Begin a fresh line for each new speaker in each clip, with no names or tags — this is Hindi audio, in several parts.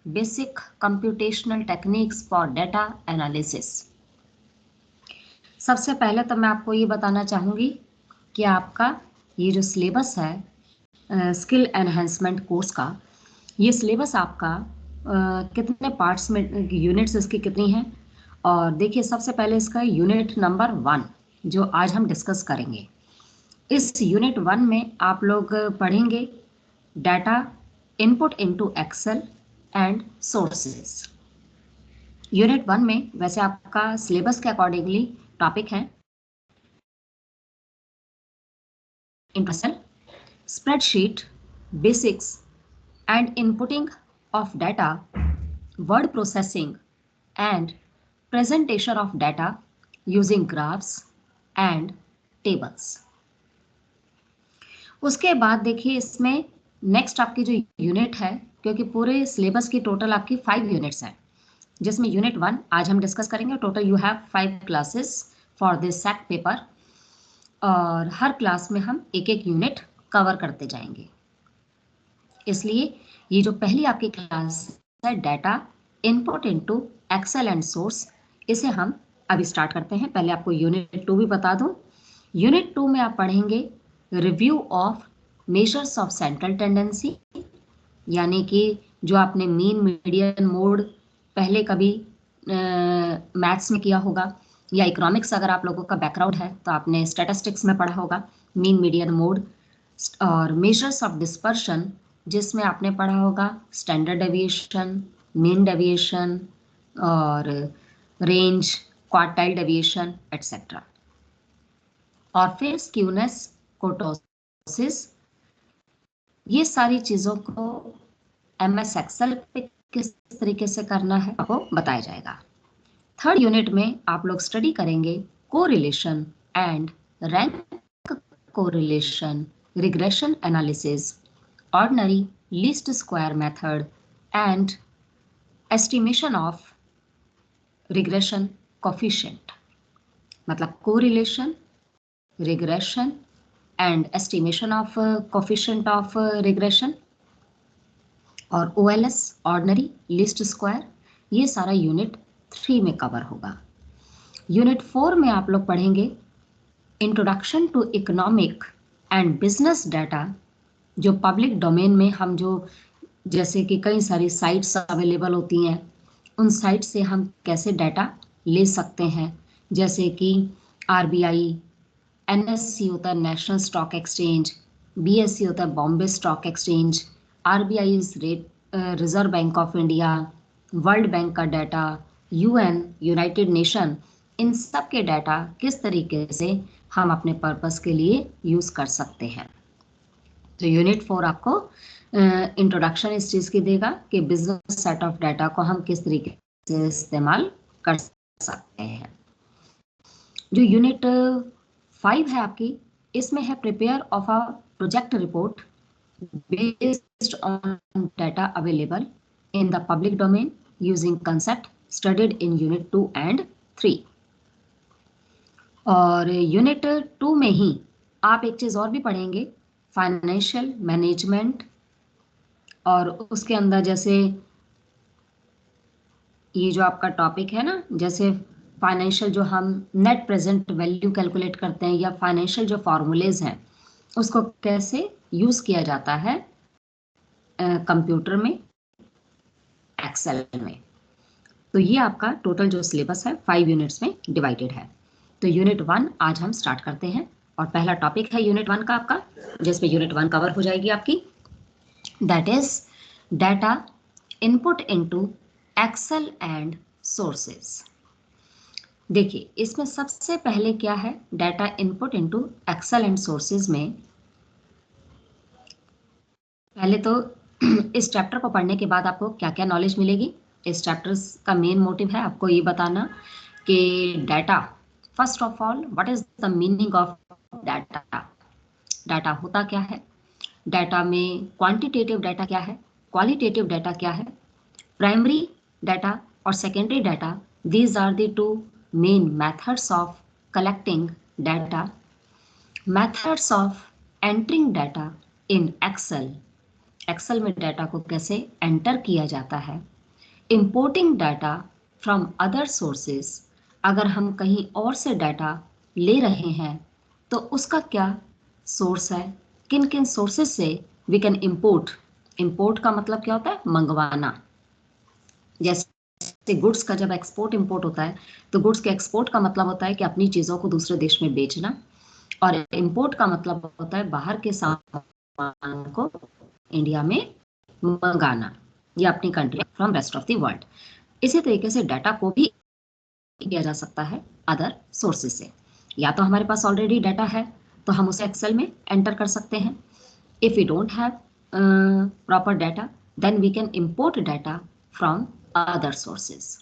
Basic computational techniques for data analysis. सबसे पहले तो मैं आपको ये बताना चाहूँगी कि आपका ये जो सिलेबस है स्किल एनहेंसमेंट कोर्स का, ये सिलेबस आपका कितने पार्ट्स में, यूनिट्स इसकी कितनी हैं। और देखिए सबसे पहले इसका यूनिट नंबर 1 जो आज हम डिस्कस करेंगे। इस यूनिट 1 में आप लोग पढ़ेंगे data input into Excel and sources. Unit 1 में वैसे आपका सिलेबस के अकॉर्डिंगली टॉपिक है Excel, spreadsheet, basics and inputting of data, word processing and presentation of data using graphs and tables। उसके बाद देखिए इसमें नेक्स्ट आपकी जो यूनिट है, क्योंकि पूरे सिलेबस की टोटल आपकी 5 यूनिट्स हैं, जिसमें यूनिट 1 आज हम डिस्कस करेंगे। Total you have 5 classes for this SEC paper, और हर क्लास में हम एक एक यूनिट कवर करते जाएंगे। इसलिए ये जो पहली आपकी क्लास है data input into Excel and source, इसे हम अभी स्टार्ट करते हैं। पहले आपको यूनिट 2 भी बता दूं। यूनिट 2 में आप पढ़ेंगे review of measures of central tendency, यानी कि जो आपने मीन मीडियन मोड पहले कभी मैथ्स में किया होगा, या इकोनॉमिक्स अगर आप लोगों का बैकग्राउंड है तो आपने स्टैटिस्टिक्स में पढ़ा होगा मीन मीडियन मोड। और मेजर्स ऑफ डिस्पर्शन, जिसमें आपने पढ़ा होगा स्टैंडर्ड डेविएशन, मीन डेविएशन और रेंज, क्वार्टाइल डेविएशन एटसेट्रा। और फिर स्क्यूनेस, कोर्टोसिस, ये सारी चीज़ों को MS एक्सेल पे किस तरीके से करना है आपको बताया जाएगा। थर्ड यूनिट में आप लोग स्टडी करेंगे correlation and rank correlation, regression analysis, ordinary least square method and estimation of regression coefficient। मतलब correlation, regression and estimation of coefficient of regression, और OLS ordinary least square, ये सारा यूनिट 3 में कवर होगा। यूनिट 4 में आप लोग पढ़ेंगे introduction to economic and business data, जो पब्लिक डोमेन में हम जो जैसे कि कई सारी साइट्स अवेलेबल होती हैं, उन साइट से हम कैसे डाटा ले सकते हैं, जैसे कि RBI, NSE होता है नेशनल स्टॉक एक्सचेंज, BSE होता है Bombay stock exchange, RBI is reserve Bank of India, world bank का डाटा, UN यूनाइटेड नेशन, इन सब के डाटा किस तरीके से हम अपने पर्पस के लिए यूज़ कर सकते हैं। तो यूनिट 4 आपको इंट्रोडक्शन इस चीज़ की देगा कि बिजनेस सेट ऑफ डाटा को हम किस तरीके से इस्तेमाल कर सकते हैं। जो यूनिट 5 है आपकी, इसमें है prepare of a project report based on data available in the public domain using concept studied in unit 2 and 3। और यूनिट 2 में ही आप एक चीज़ और भी पढ़ेंगे, फाइनेंशियल मैनेजमेंट, और उसके अंदर जैसे ये जो आपका टॉपिक है ना, जैसे फाइनेंशियल जो हम नेट प्रेजेंट वैल्यू कैलकुलेट करते हैं, या फाइनेंशियल जो फॉर्मूलेज हैं उसको कैसे यूज़ किया जाता है कंप्यूटर में, एक्सेल में। तो ये आपका टोटल जो सिलेबस है 5 यूनिट्स में डिवाइडेड है। तो यूनिट 1 आज हम स्टार्ट करते हैं, और पहला टॉपिक है यूनिट 1 का आपका, जिसमें यूनिट 1 कवर हो जाएगी आपकी, that is data input into Excel and sources. देखिए इसमें सबसे पहले क्या है, data input into Excel and sources में पहले तो इस चैप्टर को पढ़ने के बाद आपको क्या क्या नॉलेज मिलेगी। इस चैप्टर का मेन मोटिव है आपको ये बताना कि data, first of all what is the meaning of data, data होता क्या है, डाटा में क्वांटिटेटिव डाटा क्या है, क्वालिटेटिव डाटा क्या है, प्राइमरी डाटा और secondary data, these are the two main methods of collecting data, methods of entering data in Excel Excel में डाटा को कैसे एंटर किया जाता है, importing data from other sources, अगर हम कहीं और से डाटा ले रहे हैं तो उसका क्या सोर्स है, किन किन सोर्सेस से वी कैन इंपोर्ट। इंपोर्ट का मतलब क्या होता है, मंगवाना। जैसे गुड्स का जब एक्सपोर्ट इंपोर्ट होता है तो गुड्स के एक्सपोर्ट का मतलब होता है कि अपनी चीज़ों को दूसरे देश में बेचना, और इंपोर्ट का मतलब होता है बाहर के सामान को इंडिया में मंगाना या अपनी country from rest of the world. इसी तरीके से डाटा को भी किया जा सकता है अदर सोर्सेज से। या तो हमारे पास ऑलरेडी डाटा है तो हम उसे एक्सेल में एंटर कर सकते हैं। If we don't have proper data then we can import data from other sources.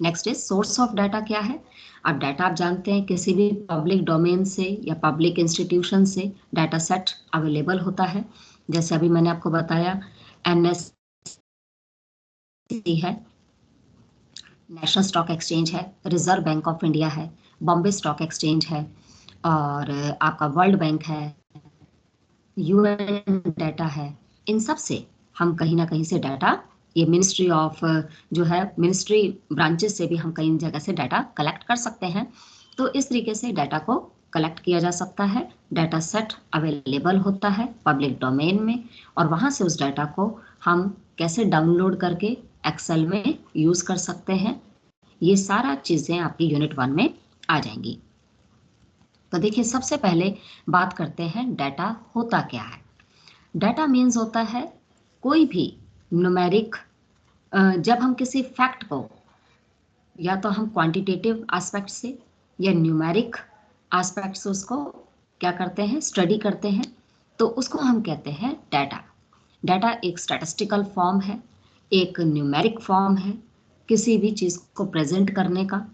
Next is source of data क्या है। अब डाटा आप जानते हैं किसी भी पब्लिक डोमेन से या पब्लिक इंस्टीट्यूशन से डाटा सेट अवेलेबल होता है। जैसे अभी मैंने आपको बताया एनएससी है, नेशनल स्टॉक एक्सचेंज है, रिजर्व बैंक ऑफ इंडिया है, बॉम्बे स्टॉक एक्सचेंज है, और आपका वर्ल्ड बैंक है, यूएन डाटा है। इन सब से हम कहीं ना कहीं से डाटा, ये मिनिस्ट्री ऑफ जो है मिनिस्ट्री ब्रांचेस से भी हम कई जगह से डाटा कलेक्ट कर सकते हैं। तो इस तरीके से डाटा को कलेक्ट किया जा सकता है। डाटा सेट अवेलेबल होता है पब्लिक डोमेन में, और वहाँ से उस डाटा को हम कैसे डाउनलोड करके एक्सेल में यूज़ कर सकते हैं, ये सारा चीज़ें आपकी यूनिट 1 में आ जाएंगी। तो देखिए सबसे पहले बात करते हैं डाटा होता क्या है। डाटा मीन्स होता है कोई भी न्यूमेरिक, जब हम किसी फैक्ट को या तो हम क्वांटिटेटिव एस्पेक्ट से या न्यूमेरिक एस्पेक्ट से उसको क्या करते हैं, स्टडी करते हैं, तो उसको हम कहते हैं डाटा। डाटा एक स्टैटिस्टिकल फॉर्म है, एक न्यूमेरिक फॉर्म है किसी भी चीज़ को प्रेजेंट करने का।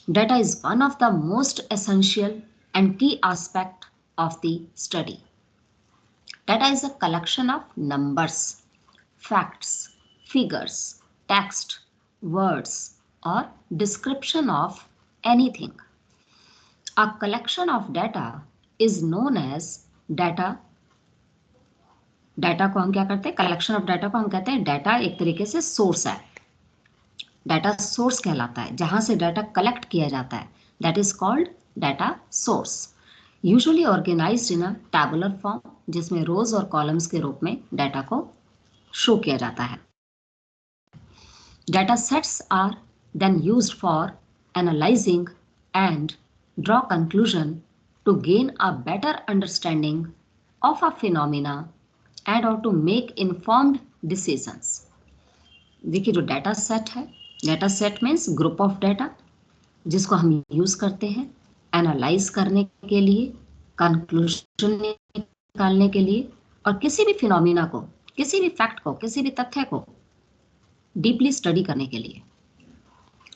Data is one of the most essential and key aspect of the study. Data is a collection of numbers, facts, figures, text, words, or description of anything. A collection of data is known as data. Data को हम क्या करते हैं, कलेक्शन ऑफ डाटा को हम कहते हैं डाटा एक तरीके से सोर्स है। डाटा सोर्स कहलाता है जहां से डाटा कलेक्ट किया जाता है, that is called data source. Usually organised in a tabular form, जिसमें रोज और कॉलम्स के रूप में डाटा को शो किया जाता है। Data sets are then used for analysing and draw conclusion to gain a better understanding of a phenomena and और टू मेक इन्फॉर्म्ड डिसीजंस। देखिए जो डाटा सेट है, data set means group of data जिसको हम यूज करते हैं एनालाइज करने के लिए, कंक्लूजन निकालने के लिए, और किसी भी फिनोमिना को, किसी भी फैक्ट को, किसी भी तथ्य को डीपली स्टडी करने के लिए,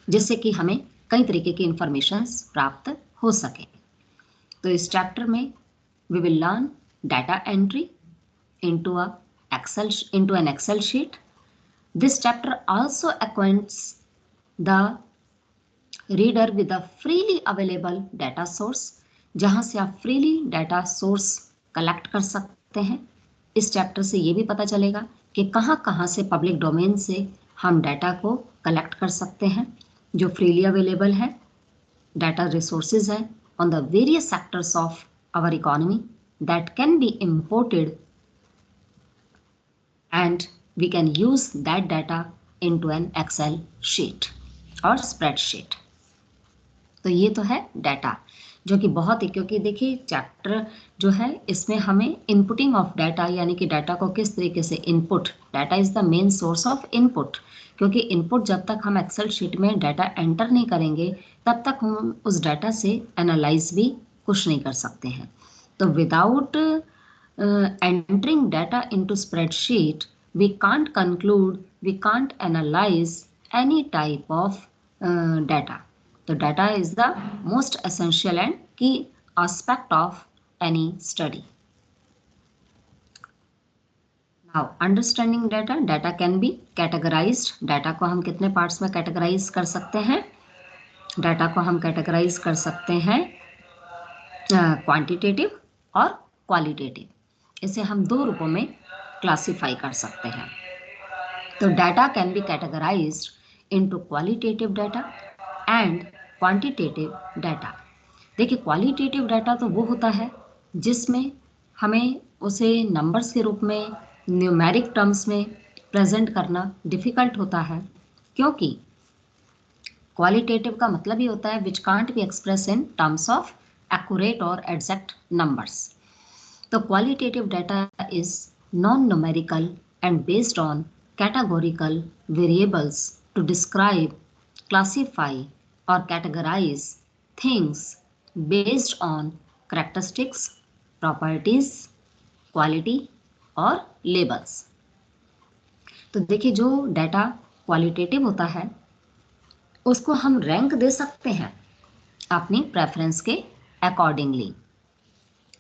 जिससे कि हमें कई तरीके की इंफॉर्मेशंस प्राप्त हो सके। तो इस चैप्टर में we will learn data entry into an Excel sheet. This chapter also acquaints the reader with the freely available data source, जहां से आप freely data source कलेक्ट कर सकते हैं। इस चैप्टर से ये भी पता चलेगा कि कहां कहां से पब्लिक डोमेन से हम डाटा को कलेक्ट कर सकते हैं जो फ्रीली अवेलेबल है। डाटा रिसोर्सेज हैं on the various sectors of our economy that can be imported and we can use that data into an Excel sheet और spreadsheet। तो ये तो है डाटा, जो कि बहुत ही, क्योंकि देखिए चैप्टर जो है इसमें हमें इनपुटिंग ऑफ डाटा, यानी कि डाटा को किस तरीके से input, data is the main source of input, क्योंकि इनपुट जब तक हम एक्सेल शीट में डाटा एंटर नहीं करेंगे तब तक हम उस डाटा से एनालाइज भी कुछ नहीं कर सकते हैं। तो without entering data into spreadsheet, we can't conclude, we can't analyze any type of data. So data is the most essential and key aspect of any study. Now understanding data, data can be categorized. Data को हम कितने parts में categorize कर सकते हैं? Data को हम categorize कर सकते हैं quantitative और qualitative। इसे हम दो रूपों में क्लासिफाई कर सकते हैं। तो data can B categorised into qualitative data and quantitative data. देखिए, क्वालिटेटिव डाटा तो वो होता है जिसमें हमें उसे नंबर्स के रूप में, न्यूमेरिक टर्म्स में प्रेजेंट करना डिफिकल्ट होता है, क्योंकि क्वालिटेटिव का मतलब ही होता है which can't be express in terms of accurate और एग्जैक्ट नंबर्स। तो qualitative data is non numerical and based on categorical variables to describe, classify और categorize things based on characteristics, properties, quality और labels। तो देखिए, जो डाटा क्वालिटेटिव होता है उसको हम रैंक दे सकते हैं अपनी प्रेफरेंस के अकॉर्डिंगली,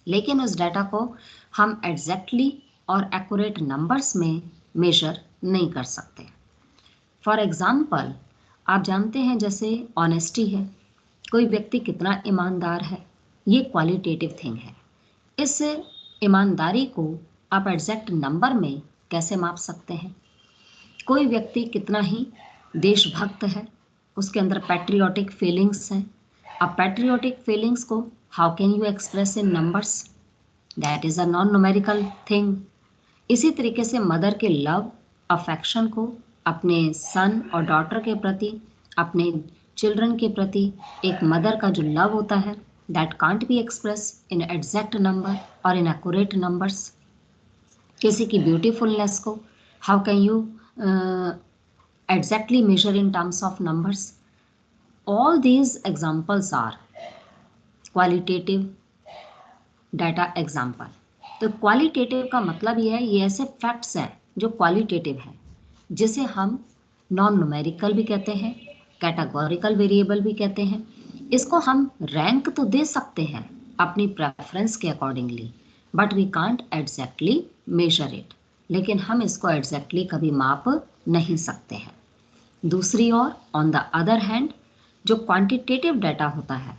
लेकिन उस डाटा को हम एग्जैक्टली और एक्यूरेट नंबर्स में मेजर नहीं कर सकते। फॉर एग्जाम्पल, आप जानते हैं जैसे ऑनेस्टी है, कोई व्यक्ति कितना ईमानदार है, ये क्वालिटेटिव थिंग है। इस ईमानदारी को आप एग्जैक्ट नंबर में कैसे माप सकते हैं? कोई व्यक्ति कितना ही देशभक्त है, उसके अंदर पैट्रियोटिक फीलिंग्स हैं। अब पैट्रियोटिक फीलिंग्स को how can you express in numbers? That is a non numerical thing. इसी तरीके से मदर के लव, अफेक्शन को अपने सन और डॉटर के प्रति, अपने चिल्ड्रन के प्रति एक मदर का जो लव होता है, that can't be express in exact number और इन एक्यूरेट नंबर्स। किसी की ब्यूटीफुलनेस को how can you exactly measure in terms of numbers? All these examples are qualitative data example. तो क्वालिटेटिव का मतलब ये है, ये ऐसे फैक्ट्स हैं जो क्वालिटेटिव हैं, जिसे हम नॉन न्यूमेरिकल भी कहते हैं, कैटेगोरिकल वेरिएबल भी कहते हैं। इसको हम रैंक तो दे सकते हैं अपनी प्रेफरेंस के accordingly, but we can't exactly measure it. लेकिन हम इसको एग्जैक्टली कभी माप नहीं सकते हैं। दूसरी ओर, ऑन द अदर हैंड, जो क्वांटिटेटिव डाटा होता है,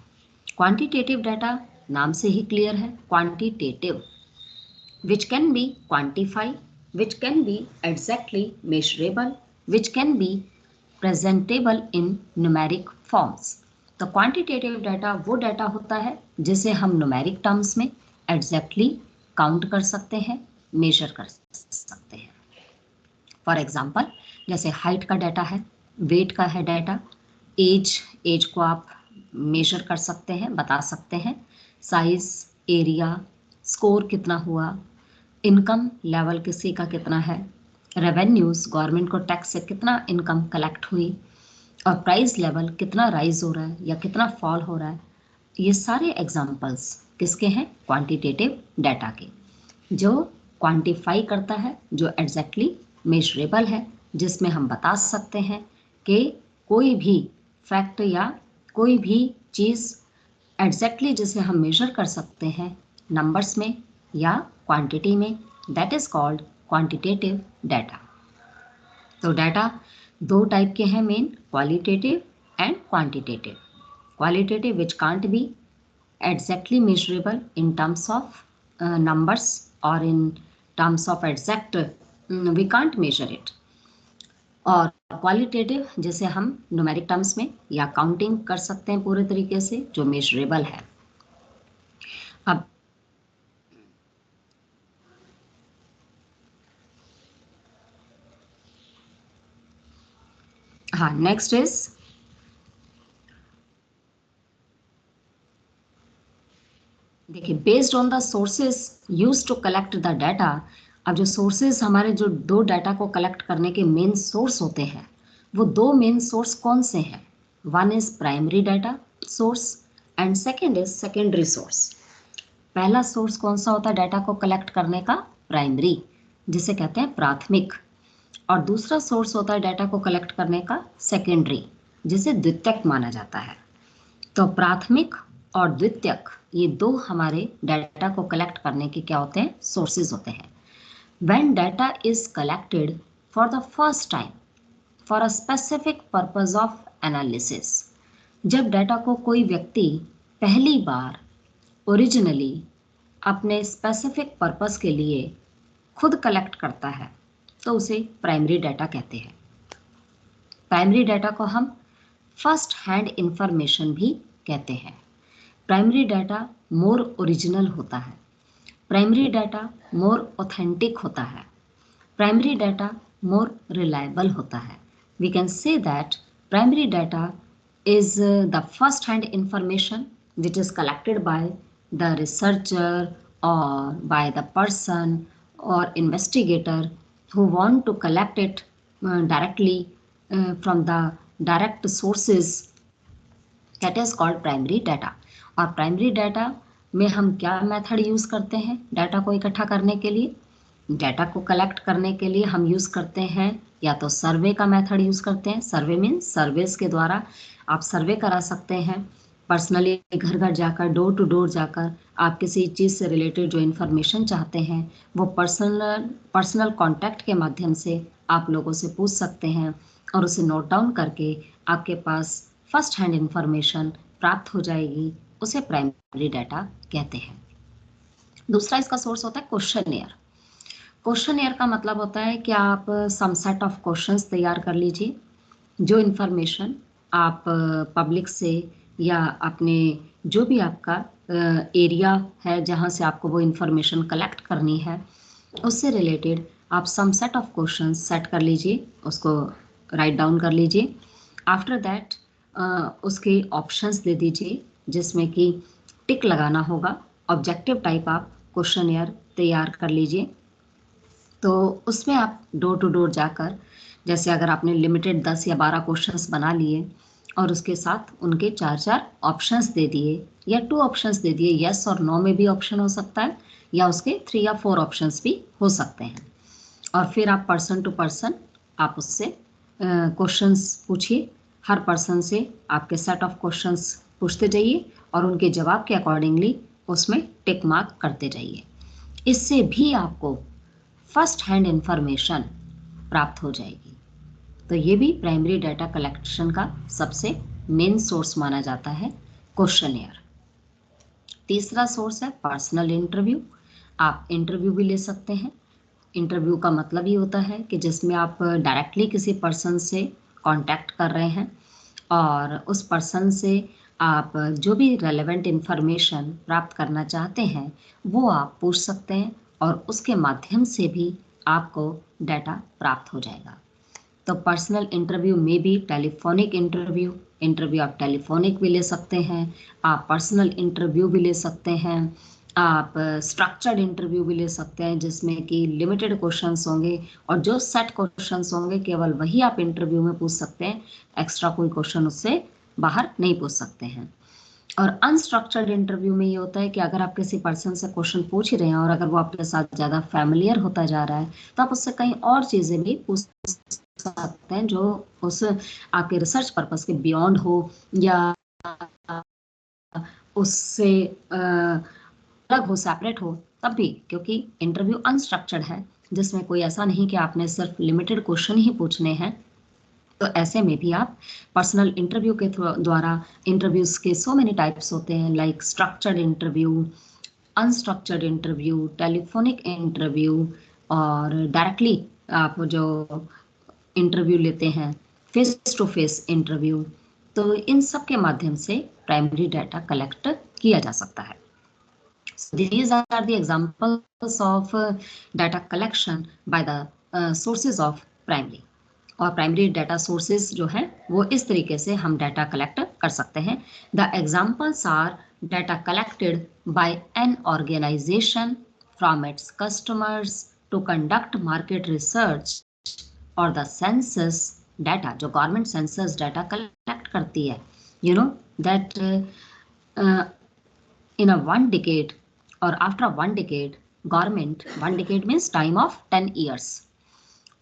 क्वांटिटेटिव डाटा नाम से ही क्लियर है, quantitative, which can be quantified, which can be exactly measurable, which can be presentable in numeric forms। तो क्वांटिटेटिव डाटा वो डाटा होता है जिसे हम न्यूमेरिक टर्म्स में एग्जैक्टली काउंट कर सकते हैं, मेजर कर सकते हैं। फॉर एग्जांपल, जैसे हाइट का डाटा है, वेट का है डाटा, एज को आप मेजर कर सकते हैं, बता सकते हैं, साइज, एरिया, स्कोर कितना हुआ, इनकम लेवल किसी का कितना है, रेवेन्यूज, गवर्नमेंट को टैक्स से कितना इनकम कलेक्ट हुई, और प्राइस लेवल कितना राइज हो रहा है या कितना फॉल हो रहा है। ये सारे एग्जांपल्स किसके हैं? क्वांटिटेटिव डाटा के, जो क्वांटिफाई करता है, जो एग्जैक्टली मेजरेबल है, जिसमें हम बता सकते हैं कि कोई भी फैक्ट या कोई भी चीज़ एग्जैक्टली जिसे हम मेजर कर सकते हैं नंबर्स में या क्वांटिटी में, that is called quantitative data. तो डाटा दो टाइप के हैं main, qualitative and quantitative. Qualitative which can't B exactly measurable in terms of numbers or in terms of exact we can't measure it, और क्वालिटेटिव जिसे हम न्यूमेरिक टर्म्स में या काउंटिंग कर सकते हैं पूरे तरीके से, जो मेजरेबल है। अब हाँ, नेक्स्ट इज देखिए, based on the sources use to collect the data. अब जो सोर्सेज हमारे, जो दो डाटा को कलेक्ट करने के मेन सोर्स होते हैं, वो दो मेन सोर्स कौन से हैं? One is primary data source and second is secondary source. पहला सोर्स कौन सा होता है डाटा को कलेक्ट करने का? प्राइमरी, जिसे कहते हैं प्राथमिक। और दूसरा सोर्स होता है डाटा को कलेक्ट करने का सेकेंडरी, जिसे द्वितीयक माना जाता है। तो प्राथमिक और द्वितीयक, ये दो हमारे डाटा को कलेक्ट करने के क्या होते हैं? सोर्सेज होते हैं। When data is collected for the first time for a specific purpose of analysis, जब डाटा को कोई व्यक्ति पहली बार ओरिजिनली अपने स्पेसिफिक पर्पस के लिए खुद कलेक्ट करता है तो उसे प्राइमरी डाटा कहते हैं। प्राइमरी डाटा को हम फर्स्ट हैंड इंफॉर्मेशन भी कहते हैं। प्राइमरी डाटा मोर ओरिजिनल होता है, प्राइमरी डाटा मोर ऑथेंटिक होता है, प्राइमरी डाटा मोर रिलायबल होता है। We can say that primary data is the first hand information which is collected by the researcher or by the person or investigator who want to collect it directly from the direct sources, that is called primary data। और प्राइमरी डाटा में हम क्या मेथड यूज़ करते हैं डाटा को इकट्ठा करने के लिए? डाटा को कलेक्ट करने के लिए हम यूज़ करते हैं या तो सर्वे का मेथड यूज़ करते हैं। सर्वे मीन्स सर्वेस के द्वारा आप सर्वे करा सकते हैं। पर्सनली घर घर जाकर, डोर टू डोर जाकर आप किसी चीज़ से रिलेटेड जो इन्फॉर्मेशन चाहते हैं वो पर्सनल कॉन्टैक्ट के माध्यम से आप लोगों से पूछ सकते हैं और उसे नोट डाउन करके आपके पास फर्स्ट हैंड इंफॉर्मेशन प्राप्त हो जाएगी। उसे प्राइमरी डाटा कहते हैं। दूसरा इसका सोर्स होता है क्वेश्चनएयर। क्वेश्चनएयर का मतलब होता है कि आप सम सेट ऑफ क्वेश्चंस तैयार कर लीजिए। जो इन्फॉर्मेशन आप पब्लिक से या अपने जो भी आपका एरिया है जहाँ से आपको वो इन्फॉर्मेशन कलेक्ट करनी है उससे रिलेटेड आप some set of questions set कर लीजिए, उसको राइट डाउन कर लीजिए। आफ्टर दैट उसके ऑप्शंस दे दीजिए जिसमें कि टिक लगाना होगा। ऑब्जेक्टिव टाइप आप क्वेश्चनएयर तैयार कर लीजिए। तो उसमें आप डोर टू डोर जाकर, जैसे अगर आपने लिमिटेड 10 या 12 क्वेश्चंस बना लिए और उसके साथ उनके 4-4 ऑप्शंस दे दिए या 2 ऑप्शंस दे दिए, यस और नो में भी ऑप्शन हो सकता है या उसके 3 या 4 ऑप्शंस भी हो सकते हैं। और फिर आप पर्सन टू पर्सन आप उससे क्वेश्चंस पूछिए। हर पर्सन से आपके सेट ऑफ क्वेश्चंस पूछते जाइए और उनके जवाब के अकॉर्डिंगली उसमें टिक मार्क करते जाइए। इससे भी आपको फर्स्ट हैंड इंफॉर्मेशन प्राप्त हो जाएगी। तो ये भी प्राइमरी डाटा कलेक्शन का सबसे मेन सोर्स माना जाता है क्वेश्चनएयर। तीसरा सोर्स है पर्सनल इंटरव्यू। आप इंटरव्यू भी ले सकते हैं। इंटरव्यू का मतलब ये होता है कि जिसमें आप डायरेक्टली किसी पर्सन से कांटेक्ट कर रहे हैं और उस पर्सन से आप जो भी रेलेवेंट इंफॉर्मेशन प्राप्त करना चाहते हैं वो आप पूछ सकते हैं और उसके माध्यम से भी आपको डाटा प्राप्त हो जाएगा। तो पर्सनल इंटरव्यू में भी टेलीफोनिक इंटरव्यू आप टेलीफोनिक भी ले सकते हैं, आप पर्सनल इंटरव्यू भी ले सकते हैं, आप स्ट्रक्चर्ड इंटरव्यू भी ले सकते हैं जिसमें कि लिमिटेड क्वेश्चंस होंगे और जो सेट क्वेश्चंस होंगे केवल वही आप इंटरव्यू में पूछ सकते हैं, एक्स्ट्रा कोई क्वेश्चन उससे बाहर नहीं पूछ सकते हैं। और अनस्ट्रक्चर्ड इंटरव्यू में ये होता है कि अगर आप किसी पर्सन से क्वेश्चन पूछ ही रहे हैं और अगर वो आपके साथ ज़्यादा फैमिलियर होता जा रहा है तो आप उससे कहीं और चीज़ें भी पूछ सकते हैं जो उस आपके रिसर्च पर्पस के बियॉन्ड हो या उससे अलग हो, सेपरेट हो, तब भी, क्योंकि इंटरव्यू अनस्ट्रक्चर्ड है जिसमें कोई ऐसा नहीं कि आपने सिर्फ लिमिटेड क्वेश्चन ही पूछने हैं। तो ऐसे में भी आप पर्सनल इंटरव्यू के द्वारा, इंटरव्यूज के सो मेनी टाइप्स होते हैं like structured interview, unstructured interview, telephonic interview और डायरेक्टली आप जो इंटरव्यू लेते हैं फेस टू फेस इंटरव्यू। तो इन सब के माध्यम से प्राइमरी डाटा कलेक्ट किया जा सकता है। These are the examples of data collection by the sources of primary। और प्राइमरी डाटा सोर्सेज जो हैं वो इस तरीके से हम डाटा कलेक्ट कर सकते हैं। The examples are data collected by an organisation from its customers to conduct market research और द सेंसस डाटा, जो गवर्नमेंट सेंसस डाटा कलेक्ट करती है, you know that in a 1 decade or after 1 decade government, 1 decade means time of 10 years,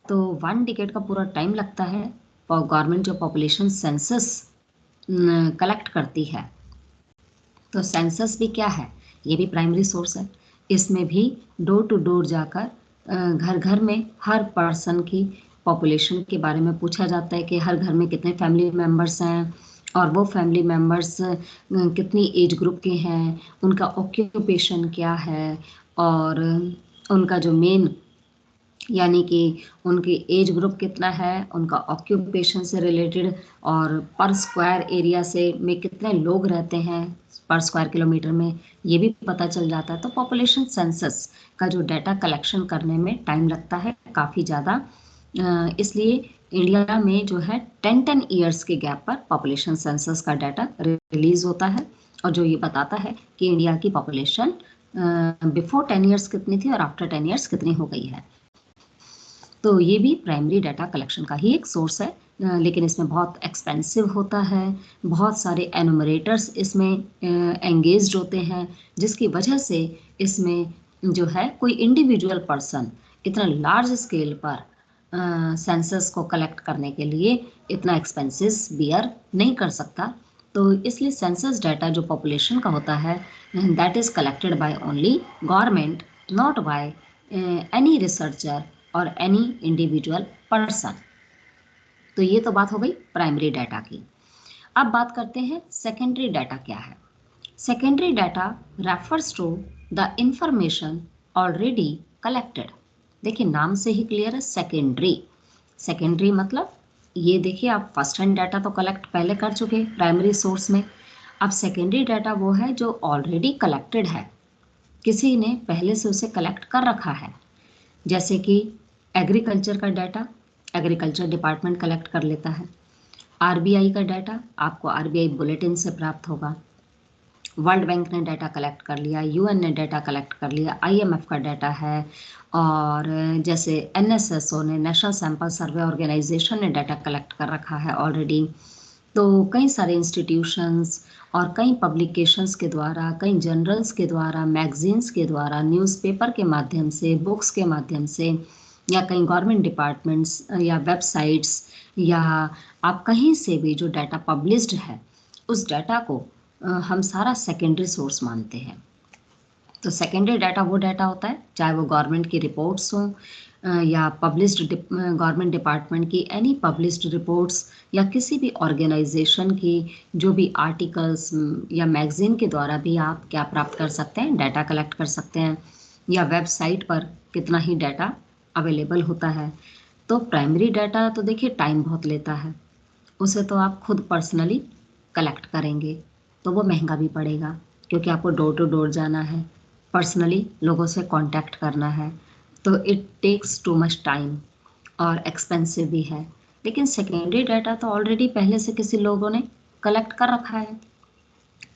तो 1 डिकेड का पूरा टाइम लगता है गवर्नमेंट जो पॉपुलेशन सेंसस कलेक्ट करती है। तो सेंसस भी क्या है, ये भी प्राइमरी सोर्स है। इसमें भी डोर टू डोर जाकर घर घर में हर पर्सन की पॉपुलेशन के बारे में पूछा जाता है कि हर घर में कितने फैमिली मेम्बर्स हैं और वो फैमिली मेम्बर्स कितनी एज ग्रुप के हैं, उनका ऑक्यूपेशन क्या है और उनका जो मेन यानी कि उनकी एज ग्रुप कितना है, उनका ऑक्यूपेशन से रिलेटेड, और पर स्क्वायर एरिया से में कितने लोग रहते हैं पर स्क्वायर किलोमीटर में, ये भी पता चल जाता है। तो पॉपुलेशन सेंसस का जो डाटा कलेक्शन करने में टाइम लगता है काफ़ी ज़्यादा, इसलिए इंडिया में जो है 10 ईयर्स के गैप पर पॉपुलेशन सेंसस का डाटा रिलीज होता है, और जो ये बताता है कि इंडिया की पॉपुलेशन बिफोर 10 ईयर्स कितनी थी और आफ्टर 10 ईयर्स कितनी हो गई है। तो ये भी प्राइमरी डाटा कलेक्शन का ही एक सोर्स है, लेकिन इसमें बहुत एक्सपेंसिव होता है, बहुत सारे एनुमरेटर्स इसमें एंगेज्ड होते हैं, जिसकी वजह से इसमें जो है कोई इंडिविजुअल पर्सन इतना लार्ज स्केल पर सेंसस को कलेक्ट करने के लिए इतना एक्सपेंसेस बियर नहीं कर सकता। तो इसलिए सेंसस डाटा जो पॉपुलेशन का होता है, that is collected by only government, not by any researcher और एनी इंडिविजुअल पर्सन। तो ये तो बात हो गई प्राइमरी डाटा की। अब बात करते हैं सेकेंडरी डाटा क्या है। Secondary data refers to the information already collected. देखिए नाम से ही क्लियर है, सेकेंडरी। सेकेंडरी मतलब ये देखिए, आप फर्स्ट हैंड डाटा तो कलेक्ट पहले कर चुके प्राइमरी सोर्स में। अब सेकेंडरी डाटा वो है जो ऑलरेडी कलेक्टेड है, किसी ने पहले से उसे कलेक्ट कर रखा है। जैसे कि एग्रीकल्चर का डाटा एग्रीकल्चर डिपार्टमेंट कलेक्ट कर लेता है। आरबीआई का डाटा आपको आरबीआई बुलेटिन से प्राप्त होगा। वर्ल्ड बैंक ने डाटा कलेक्ट कर लिया, यूएन ने डाटा कलेक्ट कर लिया, आईएमएफ का डाटा है, और जैसे एनएसएसओ ने, नेशनल सैंपल सर्वे ऑर्गेनाइजेशन ने डाटा कलेक्ट कर रखा है ऑलरेडी। तो कई सारे इंस्टीट्यूशंस और कई पब्लिकेशंस के द्वारा, कई जर्नल्स के द्वारा, मैगजीन्स के द्वारा, न्यूज़पेपर के माध्यम से, बुक्स के माध्यम से, या कई गवर्नमेंट डिपार्टमेंट्स या वेबसाइट्स, या आप कहीं से भी जो डाटा पब्लिश्ड है उस डाटा को हम सारा सेकेंडरी सोर्स मानते हैं। तो सेकेंडरी डाटा वो डाटा होता है, चाहे वो गवर्नमेंट की रिपोर्ट्स हों या पब्लिश्ड गवर्नमेंट डिपार्टमेंट की एनी पब्लिश्ड रिपोर्ट्स, या किसी भी ऑर्गेनाइजेशन की जो भी आर्टिकल्स या मैगजीन के द्वारा भी आप क्या प्राप्त कर सकते हैं, डाटा कलेक्ट कर सकते हैं, या वेबसाइट पर कितना ही डाटा अवेलेबल होता है। तो प्राइमरी डाटा तो देखिए टाइम बहुत लेता है, उसे तो आप खुद पर्सनली कलेक्ट करेंगे तो वो महंगा भी पड़ेगा, क्योंकि आपको डोर टू डोर जाना है, पर्सनली लोगों से कांटेक्ट करना है, तो it takes too much time और एक्सपेंसिव भी है। लेकिन सेकेंडरी डाटा तो ऑलरेडी पहले से किसी लोगों ने कलेक्ट कर रखा है,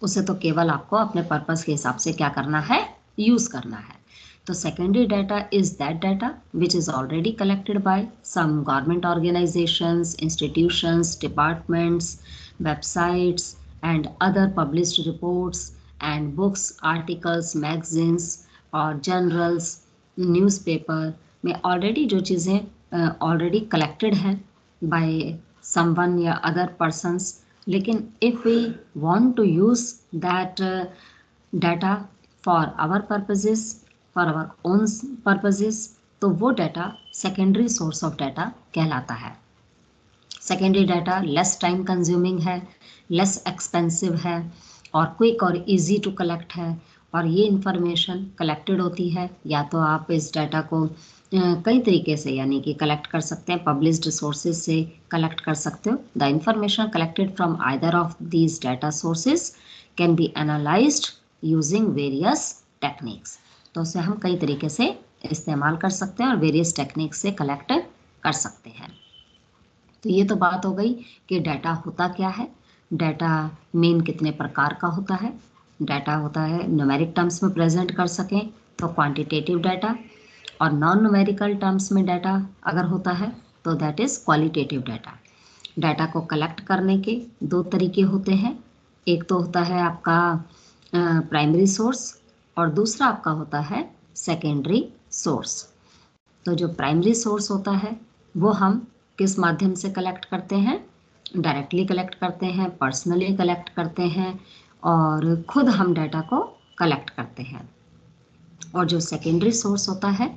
उसे तो केवल आपको अपने पर्पस के हिसाब से क्या करना है, यूज़ करना है। तो secondary data is that data which is already collected by some government organisations, institutions, departments, websites and other published reports and books, articles, magazines और journals, newspaper में ऑलरेडी जो चीज़ें ऑलरेडी कलेक्टेड हैं बाय समवन या अदर पर्सन्स, लेकिन if we want to use that data for our purposes, for our own purposes, तो वो data secondary source of data कहलाता है। Secondary data less time consuming है, लेस एक्सपेंसिव है, और क्विक और इजी टू कलेक्ट है। और ये इंफॉर्मेशन कलेक्टेड होती है, या तो आप इस डाटा को कई तरीके से यानी कि कलेक्ट कर सकते हैं, पब्लिश्ड सोर्सेज से कलेक्ट कर सकते हो। The information collected from either of these data sources can be analysed using various techniques. तो उसे हम कई तरीके से इस्तेमाल कर सकते हैं और वेरियस टेक्निक्स से कलेक्ट कर सकते हैं। तो ये तो बात हो गई कि डाटा होता क्या है, डाटा मेन कितने प्रकार का होता है। डाटा होता है न्यूमेरिक टर्म्स में प्रेजेंट कर सकें तो क्वांटिटेटिव डाटा, और नॉन न्यूमेरिकल टर्म्स में डाटा अगर होता है तो that is qualitative data. Data को कलेक्ट करने के दो तरीके होते हैं, एक तो होता है आपका प्राइमरी सोर्स और दूसरा आपका होता है सेकेंडरी सोर्स। तो जो प्राइमरी सोर्स होता है वो हम किस माध्यम से कलेक्ट करते हैं, डायरेक्टली कलेक्ट करते हैं, पर्सनली कलेक्ट करते हैं, और खुद हम डाटा को कलेक्ट करते हैं। और जो सेकेंडरी सोर्स होता है,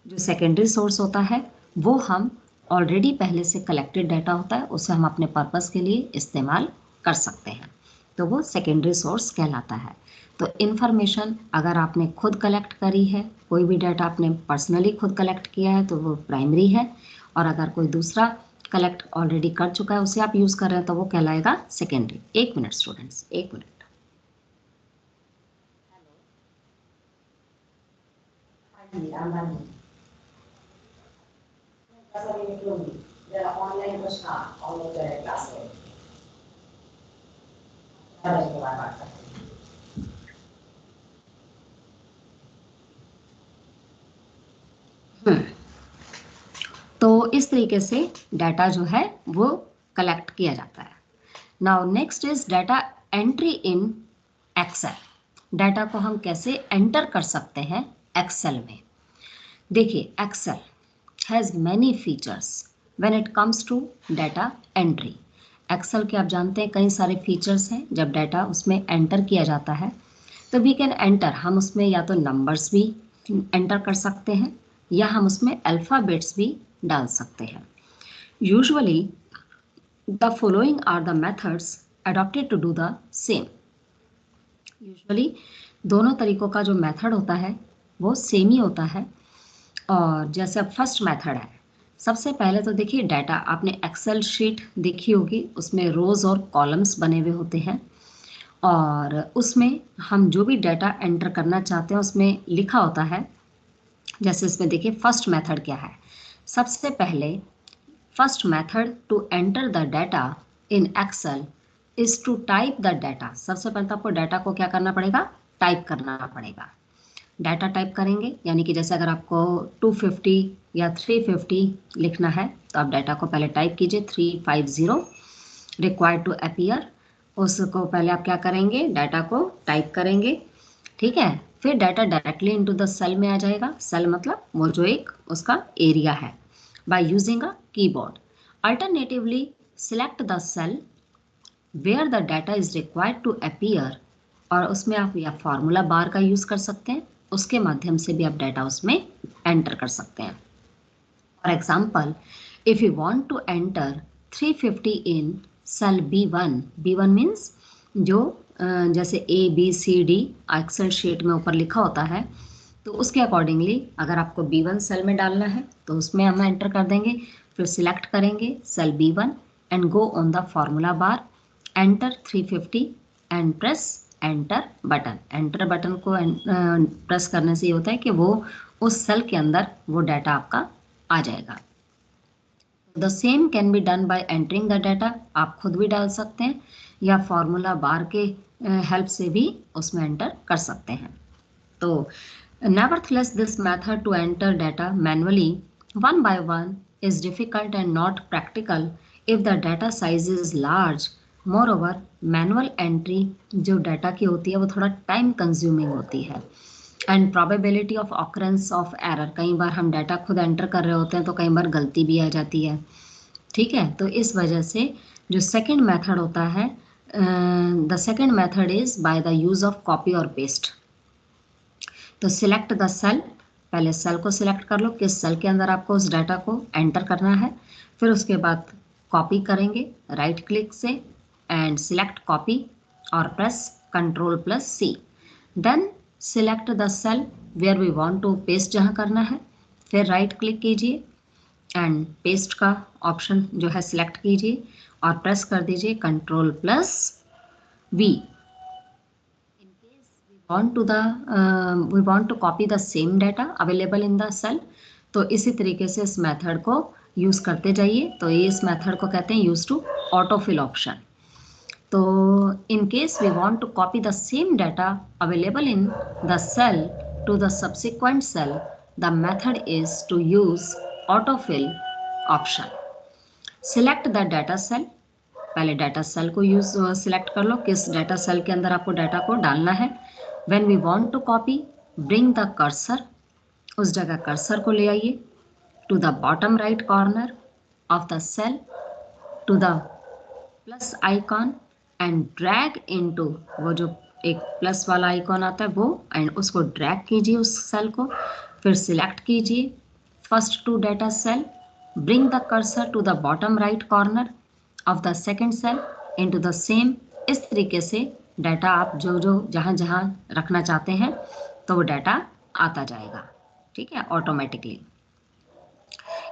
जो सेकेंडरी सोर्स होता है वो हम ऑलरेडी पहले से कलेक्टेड डाटा होता है, उसे हम अपने पर्पस के लिए इस्तेमाल कर सकते हैं। तो वो सेकेंडरी सोर्स कहलाता है। तो इन्फॉर्मेशन अगर आपने खुद कलेक्ट करी है, कोई भी डाटा आपने पर्सनली खुद कलेक्ट किया है तो वो प्राइमरी है, और अगर कोई दूसरा कलेक्ट ऑलरेडी कर चुका है उसे आप यूज़ कर रहे हैं तो वो कहलाएगा secondary. 1 minute students, 1 minute. Online प्रश्न ऑनलाइन क्लास में तो इस तरीके से डाटा जो है वो कलेक्ट किया जाता है। Now next is data entry in Excel. Data को हम कैसे एंटर कर सकते हैं एक्सेल में। देखिए Excel has many features when it comes to data entry. Excel के आप जानते हैं कई सारे फीचर्स हैं। जब डाटा उसमें एंटर किया जाता है तो वी कैन एंटर, हम उसमें या तो नंबर्स भी एंटर कर सकते हैं या हम उसमें अल्फ़ाबेट्स भी डाल सकते हैं। Usually the following are the methods adopted to do the same। Usually दोनों तरीकों का जो मेथड होता है वो सेम ही होता है। और जैसे अब फर्स्ट मेथड है, सबसे पहले तो देखिए डाटा आपने एक्सेल शीट देखी होगी, उसमें रोज़ और कॉलम्स बने हुए होते हैं और उसमें हम जो भी डाटा एंटर करना चाहते हैं उसमें लिखा होता है। जैसे इसमें देखिए फर्स्ट मेथड क्या है। सबसे पहले first method to enter the data in Excel is to type the data. सबसे पहले तो आपको डाटा को क्या करना पड़ेगा, टाइप करना पड़ेगा। डाटा टाइप करेंगे यानी कि जैसे अगर आपको 250 या 350 लिखना है तो आप डाटा को पहले टाइप कीजिए 350 रिक्वायर्ड टू अपीयर। उसको पहले आप क्या करेंगे, डाटा को टाइप करेंगे, ठीक है। फिर data directly into the cell में आ जाएगा। सेल मतलब वो जो एक उसका एरिया है। By using a keyboard alternatively select the cell where the data is required to appear, और उसमें आप या फार्मूला बार का यूज़ कर सकते हैं, उसके माध्यम से भी आप डाटा उसमें एंटर कर सकते हैं। For example if you want to enter 350 in cell B1, B1 means जो जैसे ABCD एक्सेल शीट में ऊपर लिखा होता है, तो उसके अकॉर्डिंगली अगर आपको B1 सेल में डालना है तो उसमें हम एंटर कर देंगे। फिर सिलेक्ट करेंगे cell B1 and go on the formula bar, enter 350 and press enter button. Enter button को प्रेस करने से ये होता है कि वो उस सेल के अंदर वो डाटा आपका आ जाएगा। The same can be done by entering the data. आप खुद भी डाल सकते हैं या फार्मूला बार के हेल्प से भी उसमें एंटर कर सकते हैं। तो nevertheless this method to enter data manually one by one is difficult and not practical if the data size is large। moreover manual entry जो डाटा की होती है वो थोड़ा टाइम कंज्यूमिंग होती है and probability of occurrence of error। कई बार हम डाटा खुद एंटर कर रहे होते हैं तो कई बार गलती भी आ जाती है, ठीक है। तो इस वजह से जो सेकंड मेथड होता है, the second method is by the use of copy और पेस्ट। तो सिलेक्ट द सेल, पहले सेल को सिलेक्ट कर लो किस सेल के अंदर आपको उस डाटा को एंटर करना है। फिर उसके बाद कॉपी करेंगे राइट क्लिक से एंड सिलेक्ट कॉपी और press Ctrl+C। Then select the cell where we want to paste, जहाँ करना है। फिर राइट क्लिक कीजिए एंड पेस्ट का ऑप्शन जो है सिलेक्ट कीजिए और प्रेस कर दीजिए Ctrl+V। we want to copy the same data available in the cell। तो इसी तरीके से इस मेथड को यूज़ करते जाइए। तो ये इस मेथड को कहते हैं यूज टू ऑटोफिल ऑप्शन। तो in case we want to copy the same data available in the cell to the subsequent cell, the method is to use autofill option. Select the data cell, पहले डाटा सेल को सिलेक्ट कर लो किस डाटा सेल के अंदर आपको डाटा को डालना है। When we want to copy, bring the cursor, उस जगह कर्सर को ले आइए to the bottom right corner of the cell to the plus icon and drag into, वो जो एक प्लस वाला आइकॉन आता है वो, एंड उसको ड्रैग कीजिए उस सेल को। फिर सिलेक्ट कीजिए first two data cell, bring the cursor to the bottom right corner of the second cell into the same इस तरीके से डाटा आप जो जो जहाँ जहाँ रखना चाहते हैं तो वो डाटा आता जाएगा, ठीक है, automatically.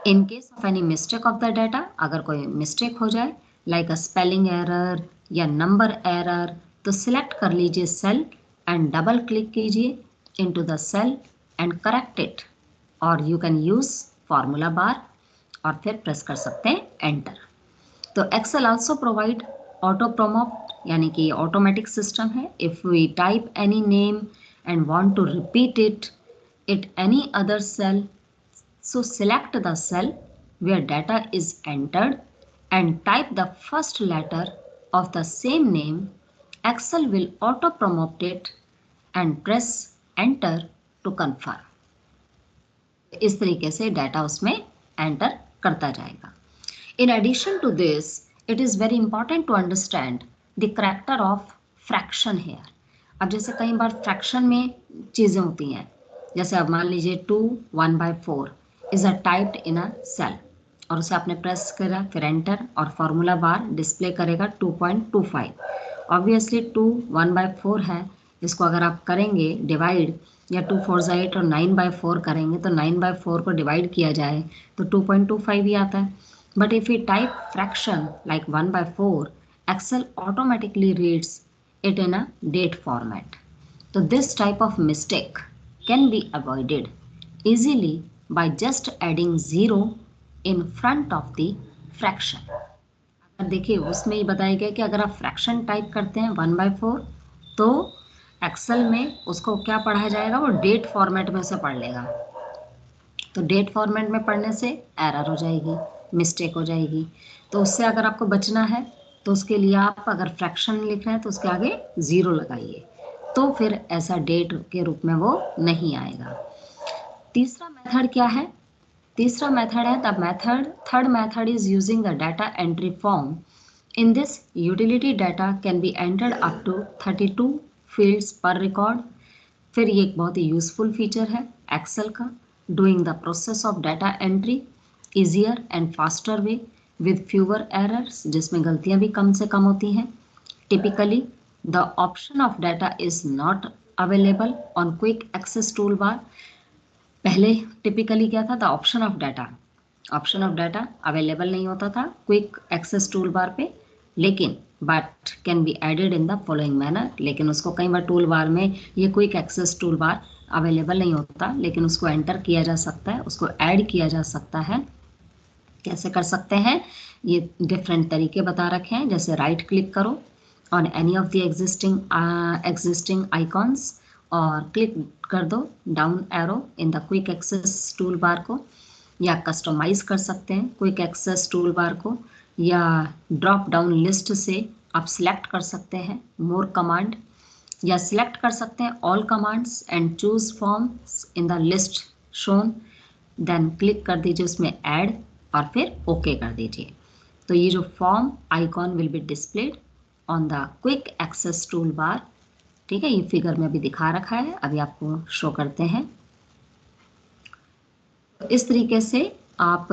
In case of any mistake of the data, अगर कोई मिस्टेक हो जाए लाइक अ स्पेलिंग एरर या नंबर एरर, तो सिलेक्ट कर लीजिए सेल एंड डबल क्लिक कीजिए into the cell and correct it, और you can use formula bar और फिर प्रेस कर सकते हैं एंटर। तो Excel also provide auto promote, यानी कि ऑटोमेटिक सिस्टम है। If we type any name and want to repeat it any other cell, so select the cell where data is entered and type the first letter of the same name. Excel will auto promote it and press enter to confirm. इस तरीके से डाटा उसमें एंटर करता जाएगा। In addition to this, it is very important to understand the character of fraction here. अब जैसे कई बार फ्रैक्शन में चीज़ें होती हैं, जैसे अब मान लीजिए 2 1/4 is a typed in a cell, और उसे आपने प्रेस करा फिर एंटर और फॉर्मूला बार डिस्प्ले करेगा 2.25। ऑब्वियसली 2 1/4 है, इसको अगर आप करेंगे डिवाइड या 2 4 8 और 9/4 करेंगे तो 9/4 को डिवाइड किया जाए तो 2.25 ही आता है। But if we type fraction like 1/4, Excel automatically reads it in a date format. So this type of mistake can be avoided easily by just adding 0 in front of the fraction. अब देखिए उसमें ही बताया गया कि अगर आप फ्रैक्शन टाइप करते हैं 1/4 तो एक्सेल में उसको क्या पढ़ा जाएगा, वो डेट फॉर्मेट में से पढ़ लेगा। तो डेट फॉर्मेट में पढ़ने से एरर हो जाएगी, मिस्टेक हो जाएगी। तो उससे अगर आपको बचना है तो उसके लिए आप अगर फ्रैक्शन लिख रहे हैं तो उसके आगे 0 लगाइए, तो फिर ऐसा डेट के रूप में वो नहीं आएगा। तीसरा मेथड क्या है? तीसरा मेथड है the method third method is using the data entry form. In this utility data can be entered up to 32 fields per record. फिर ये एक बहुत ही यूजफुल फीचर है एक्सेल का, doing the process of data entry easier and faster way with fewer errors, जिसमें गलतियां भी कम से कम होती हैं। Typically, the option of data is not available on quick access toolbar. पहले टिपिकली क्या था, the option of data available नहीं होता था क्विक एक्सेस टूल बार पे, लेकिन but can be added in the following manner. लेकिन उसको कई बार टूल बार में ये quick access tool bar available नहीं होता, लेकिन उसको एंटर किया जा सकता है, उसको ऐड किया जा सकता है। कैसे कर सकते हैं, ये डिफरेंट तरीके बता रखे हैं। जैसे राइट क्लिक करो on any of the existing icons और क्लिक कर दो down arrow in the quick access tool bar को, या कस्टमाइज कर सकते हैं क्विक एक्सेस टूल बार को, या ड्रॉप डाउन लिस्ट से आप सिलेक्ट कर सकते हैं मोर कमांड, या सिलेक्ट कर सकते हैं all commands and choose forms in the list shown. Then click कर दीजिए उसमें ऐड और फिर ओके कर दीजिए। तो ये जो form icon will be displayed on the quick access tool bar. ठीक है, ये फिगर में अभी दिखा रखा है, अभी आपको शो करते हैं। इस तरीके से आप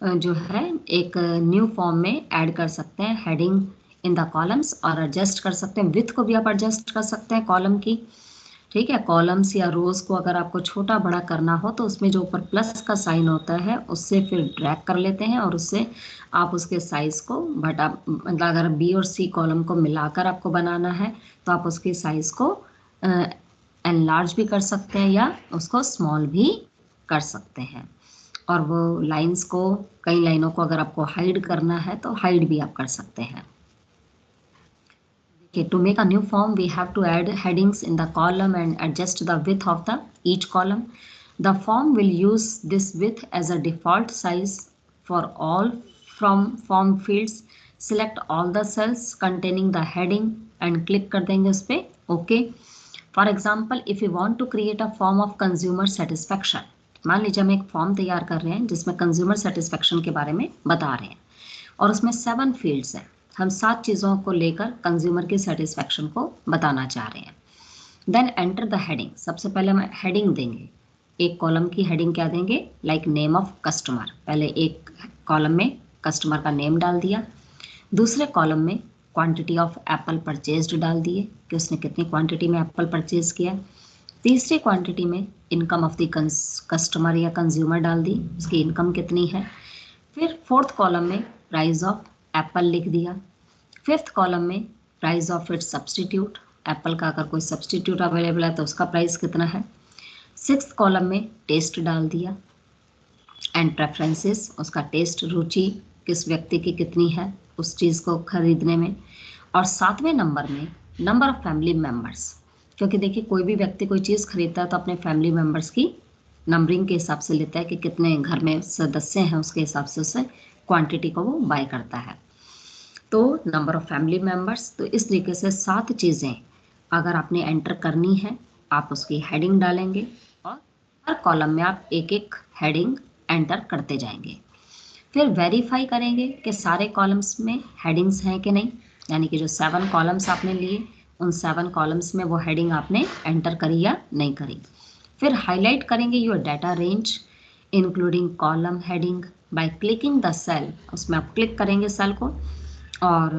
जो है एक न्यू फॉर्म में ऐड कर सकते हैं हेडिंग इन द कॉलम्स, और एडजस्ट कर सकते हैं, विड्थ को भी आप एडजस्ट कर सकते हैं कॉलम की। ठीक है, कॉलम्स या रोज को अगर आपको छोटा बड़ा करना हो तो उसमें जो ऊपर प्लस का साइन होता है उससे फिर ड्रैग कर लेते हैं और उससे आप उसके साइज को घटा, मतलब अगर बी और सी कॉलम को मिलाकर आपको बनाना है तो आप उसके साइज को एनलार्ज भी कर सकते हैं या उसको स्मॉल भी कर सकते हैं। और वो लाइंस को, कई लाइनों को अगर आपको हाइड करना है तो हाइड भी आप कर सकते हैं। Okay, to make a new form, we have to add headings in the column and adjust the width of each column. The form will use this width as a default size for all from form fields. Select all the cells containing the heading and click कर देंगे उस पे OK. For example, if you want to create a form of consumer satisfaction, मान लीजिए हम एक फॉर्म तैयार कर रहे हैं जिसमें कंज्यूमर सेटिस्फेक्शन के बारे में बता रहे हैं और उसमें 7 फील्ड्स हैं। हम 7 चीज़ों को लेकर कंज्यूमर की सेटिस्फेक्शन को बताना चाह रहे हैं। Then enter the heading. सबसे पहले हम हेडिंग देंगे, एक कॉलम की हेडिंग क्या देंगे, लाइक नेम ऑफ कस्टमर। पहले एक कॉलम में कस्टमर का नेम डाल दिया, दूसरे कॉलम में क्वांटिटी ऑफ एप्पल परचेज्ड डाल दिए कि उसने कितनी क्वांटिटी में एप्पल परचेज किया। तीसरी क्वांटिटी में इनकम ऑफ द कस्टमर या कंज्यूमर डाल दी, उसकी इनकम कितनी है। फिर फोर्थ कॉलम में प्राइस ऑफ एप्पल लिख दिया। फिफ्थ कॉलम में price of its substitute, Apple का अगर कोई सब्सटीट्यूट अवेलेबल है तो उसका प्राइस कितना है। सिक्स्थ कॉलम में टेस्ट डाल दिया एंड प्रेफरेंसेस, उसका टेस्ट, रुचि किस व्यक्ति की कितनी है उस चीज़ को खरीदने में। और सातवें नंबर में नंबर ऑफ फैमिली मेम्बर्स, क्योंकि देखिए कोई भी व्यक्ति कोई चीज़ खरीदता है तो अपने फैमिली मेम्बर्स की नंबरिंग के हिसाब से लेता है कि कितने घर में सदस्य हैं, उसके हिसाब से उसे क्वांटिटी को वो बाय करता है। तो नंबर ऑफ फैमिली मेम्बर्स, तो इस तरीके से 7 चीज़ें अगर आपने एंटर करनी है आप उसकी हेडिंग डालेंगे और हर कॉलम में आप एक एक हेडिंग एंटर करते जाएंगे। फिर वेरीफाई करेंगे कि सारे कॉलम्स में हेडिंग्स हैं कि नहीं, यानी कि जो 7 कॉलम्स आपने लिए उन 7 कॉलम्स में वो हेडिंग आपने एंटर करी या नहीं करी। फिर हाईलाइट करेंगे your data range including column heading by clicking the cell, उसमें आप क्लिक करेंगे सेल को और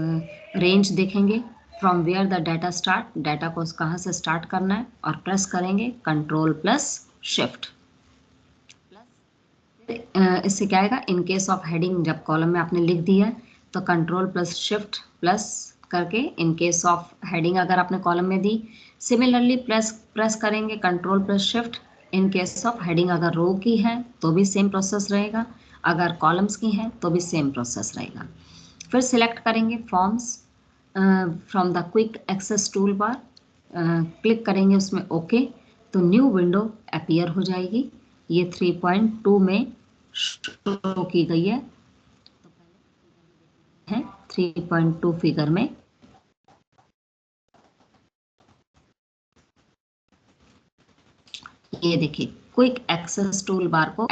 रेंज देखेंगे from where the data start, data को कहाँ से स्टार्ट करना है, और प्रेस करेंगे कंट्रोल प्लस शिफ्ट। इससे क्या आएगा, इन केस ऑफ हेडिंग जब कॉलम में आपने लिख दिया तो कंट्रोल प्लस शिफ्ट प्लस करके इन केस ऑफ हेडिंग अगर आपने कॉलम में दी, सिमिलरली प्रेस करेंगे control plus shift. In case of heading अगर रो की है तो भी सेम प्रोसेस रहेगा, अगर कॉलम्स की है तो भी सेम प्रोसेस रहेगा। फिर सिलेक्ट करेंगे forms from the quick access tool bar, click करेंगे उसमें ओके, तो न्यू विंडो अपीयर हो जाएगी। ये 3.2 में शो की गई है 3.2 फिगर में। ये देखिए क्विक एक्सेस टूल बार को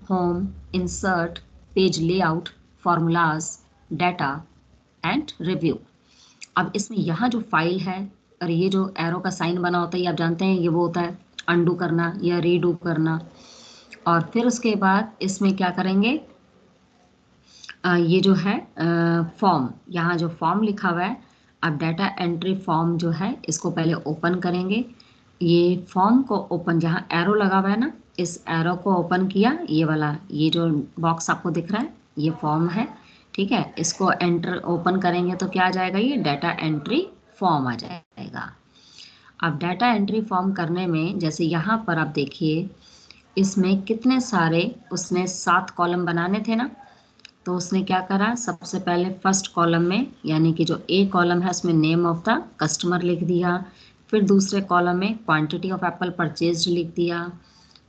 home, insert, page layout, formulas, data and review. अब इसमें यहाँ जो फाइल है और ये जो एरो का साइन बना होता है, ये आप जानते हैं ये वो होता है अंडू करना या रीडू करना। और फिर उसके बाद इसमें क्या करेंगे, ये जो है फॉर्म, यहाँ जो फॉर्म लिखा हुआ है, अब डाटा एंट्री फॉर्म जो है इसको पहले ओपन करेंगे। ये फॉर्म को ओपन, जहाँ एरो लगा हुआ है ना, इस एरो को ओपन किया, ये वाला ये जो बॉक्स आपको दिख रहा है ये फॉर्म है, ठीक है। इसको एंटर ओपन करेंगे तो क्या आ जाएगा, ये डाटा एंट्री फॉर्म आ जाएगा। अब डाटा एंट्री फॉर्म करने में जैसे यहाँ पर आप देखिए इसमें कितने सारे उसने 7 कॉलम बनाने थे ना, तो उसने क्या करा, सबसे पहले फर्स्ट कॉलम में यानी कि जो ए कॉलम है उसमें नेम ऑफ द कस्टमर लिख दिया। फिर दूसरे कॉलम में क्वांटिटी ऑफ एप्पल परचेज्ड लिख दिया।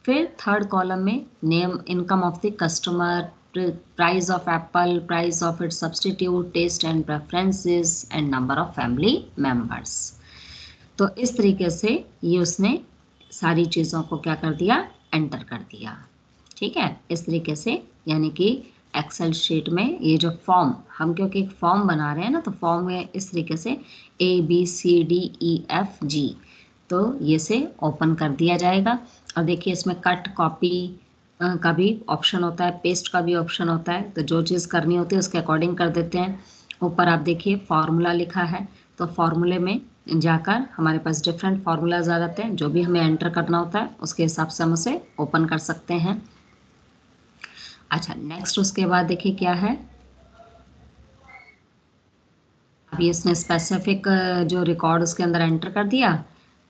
फिर थर्ड कॉलम में name, income of the customer, price of apple, price of its substitute, taste and preferences and number of family members. तो इस तरीके से ये उसने सारी चीज़ों को क्या कर दिया, एंटर कर दिया, ठीक है। इस तरीके से यानी कि एक्सेल शीट में ये जो फॉर्म, हम क्योंकि एक फॉर्म बना रहे हैं ना, तो फॉर्म में इस तरीके से ABCDEFG, तो ये से ओपन कर दिया जाएगा। और देखिए इसमें कट, कॉपी का भी ऑप्शन होता है, पेस्ट का भी ऑप्शन होता है, तो जो चीज़ करनी होती है उसके अकॉर्डिंग कर देते हैं। ऊपर आप देखिए फार्मूला लिखा है, तो फार्मूले में जाकर हमारे पास डिफरेंट फार्मूलाज आ जाते हैं, जो भी हमें एंटर करना होता है उसके हिसाब से हम उसे ओपन कर सकते हैं। अच्छा, नेक्स्ट उसके बाद देखिए क्या है, अभी इसने स्पेसिफिक जो रिकॉर्ड उसके अंदर एंटर कर दिया।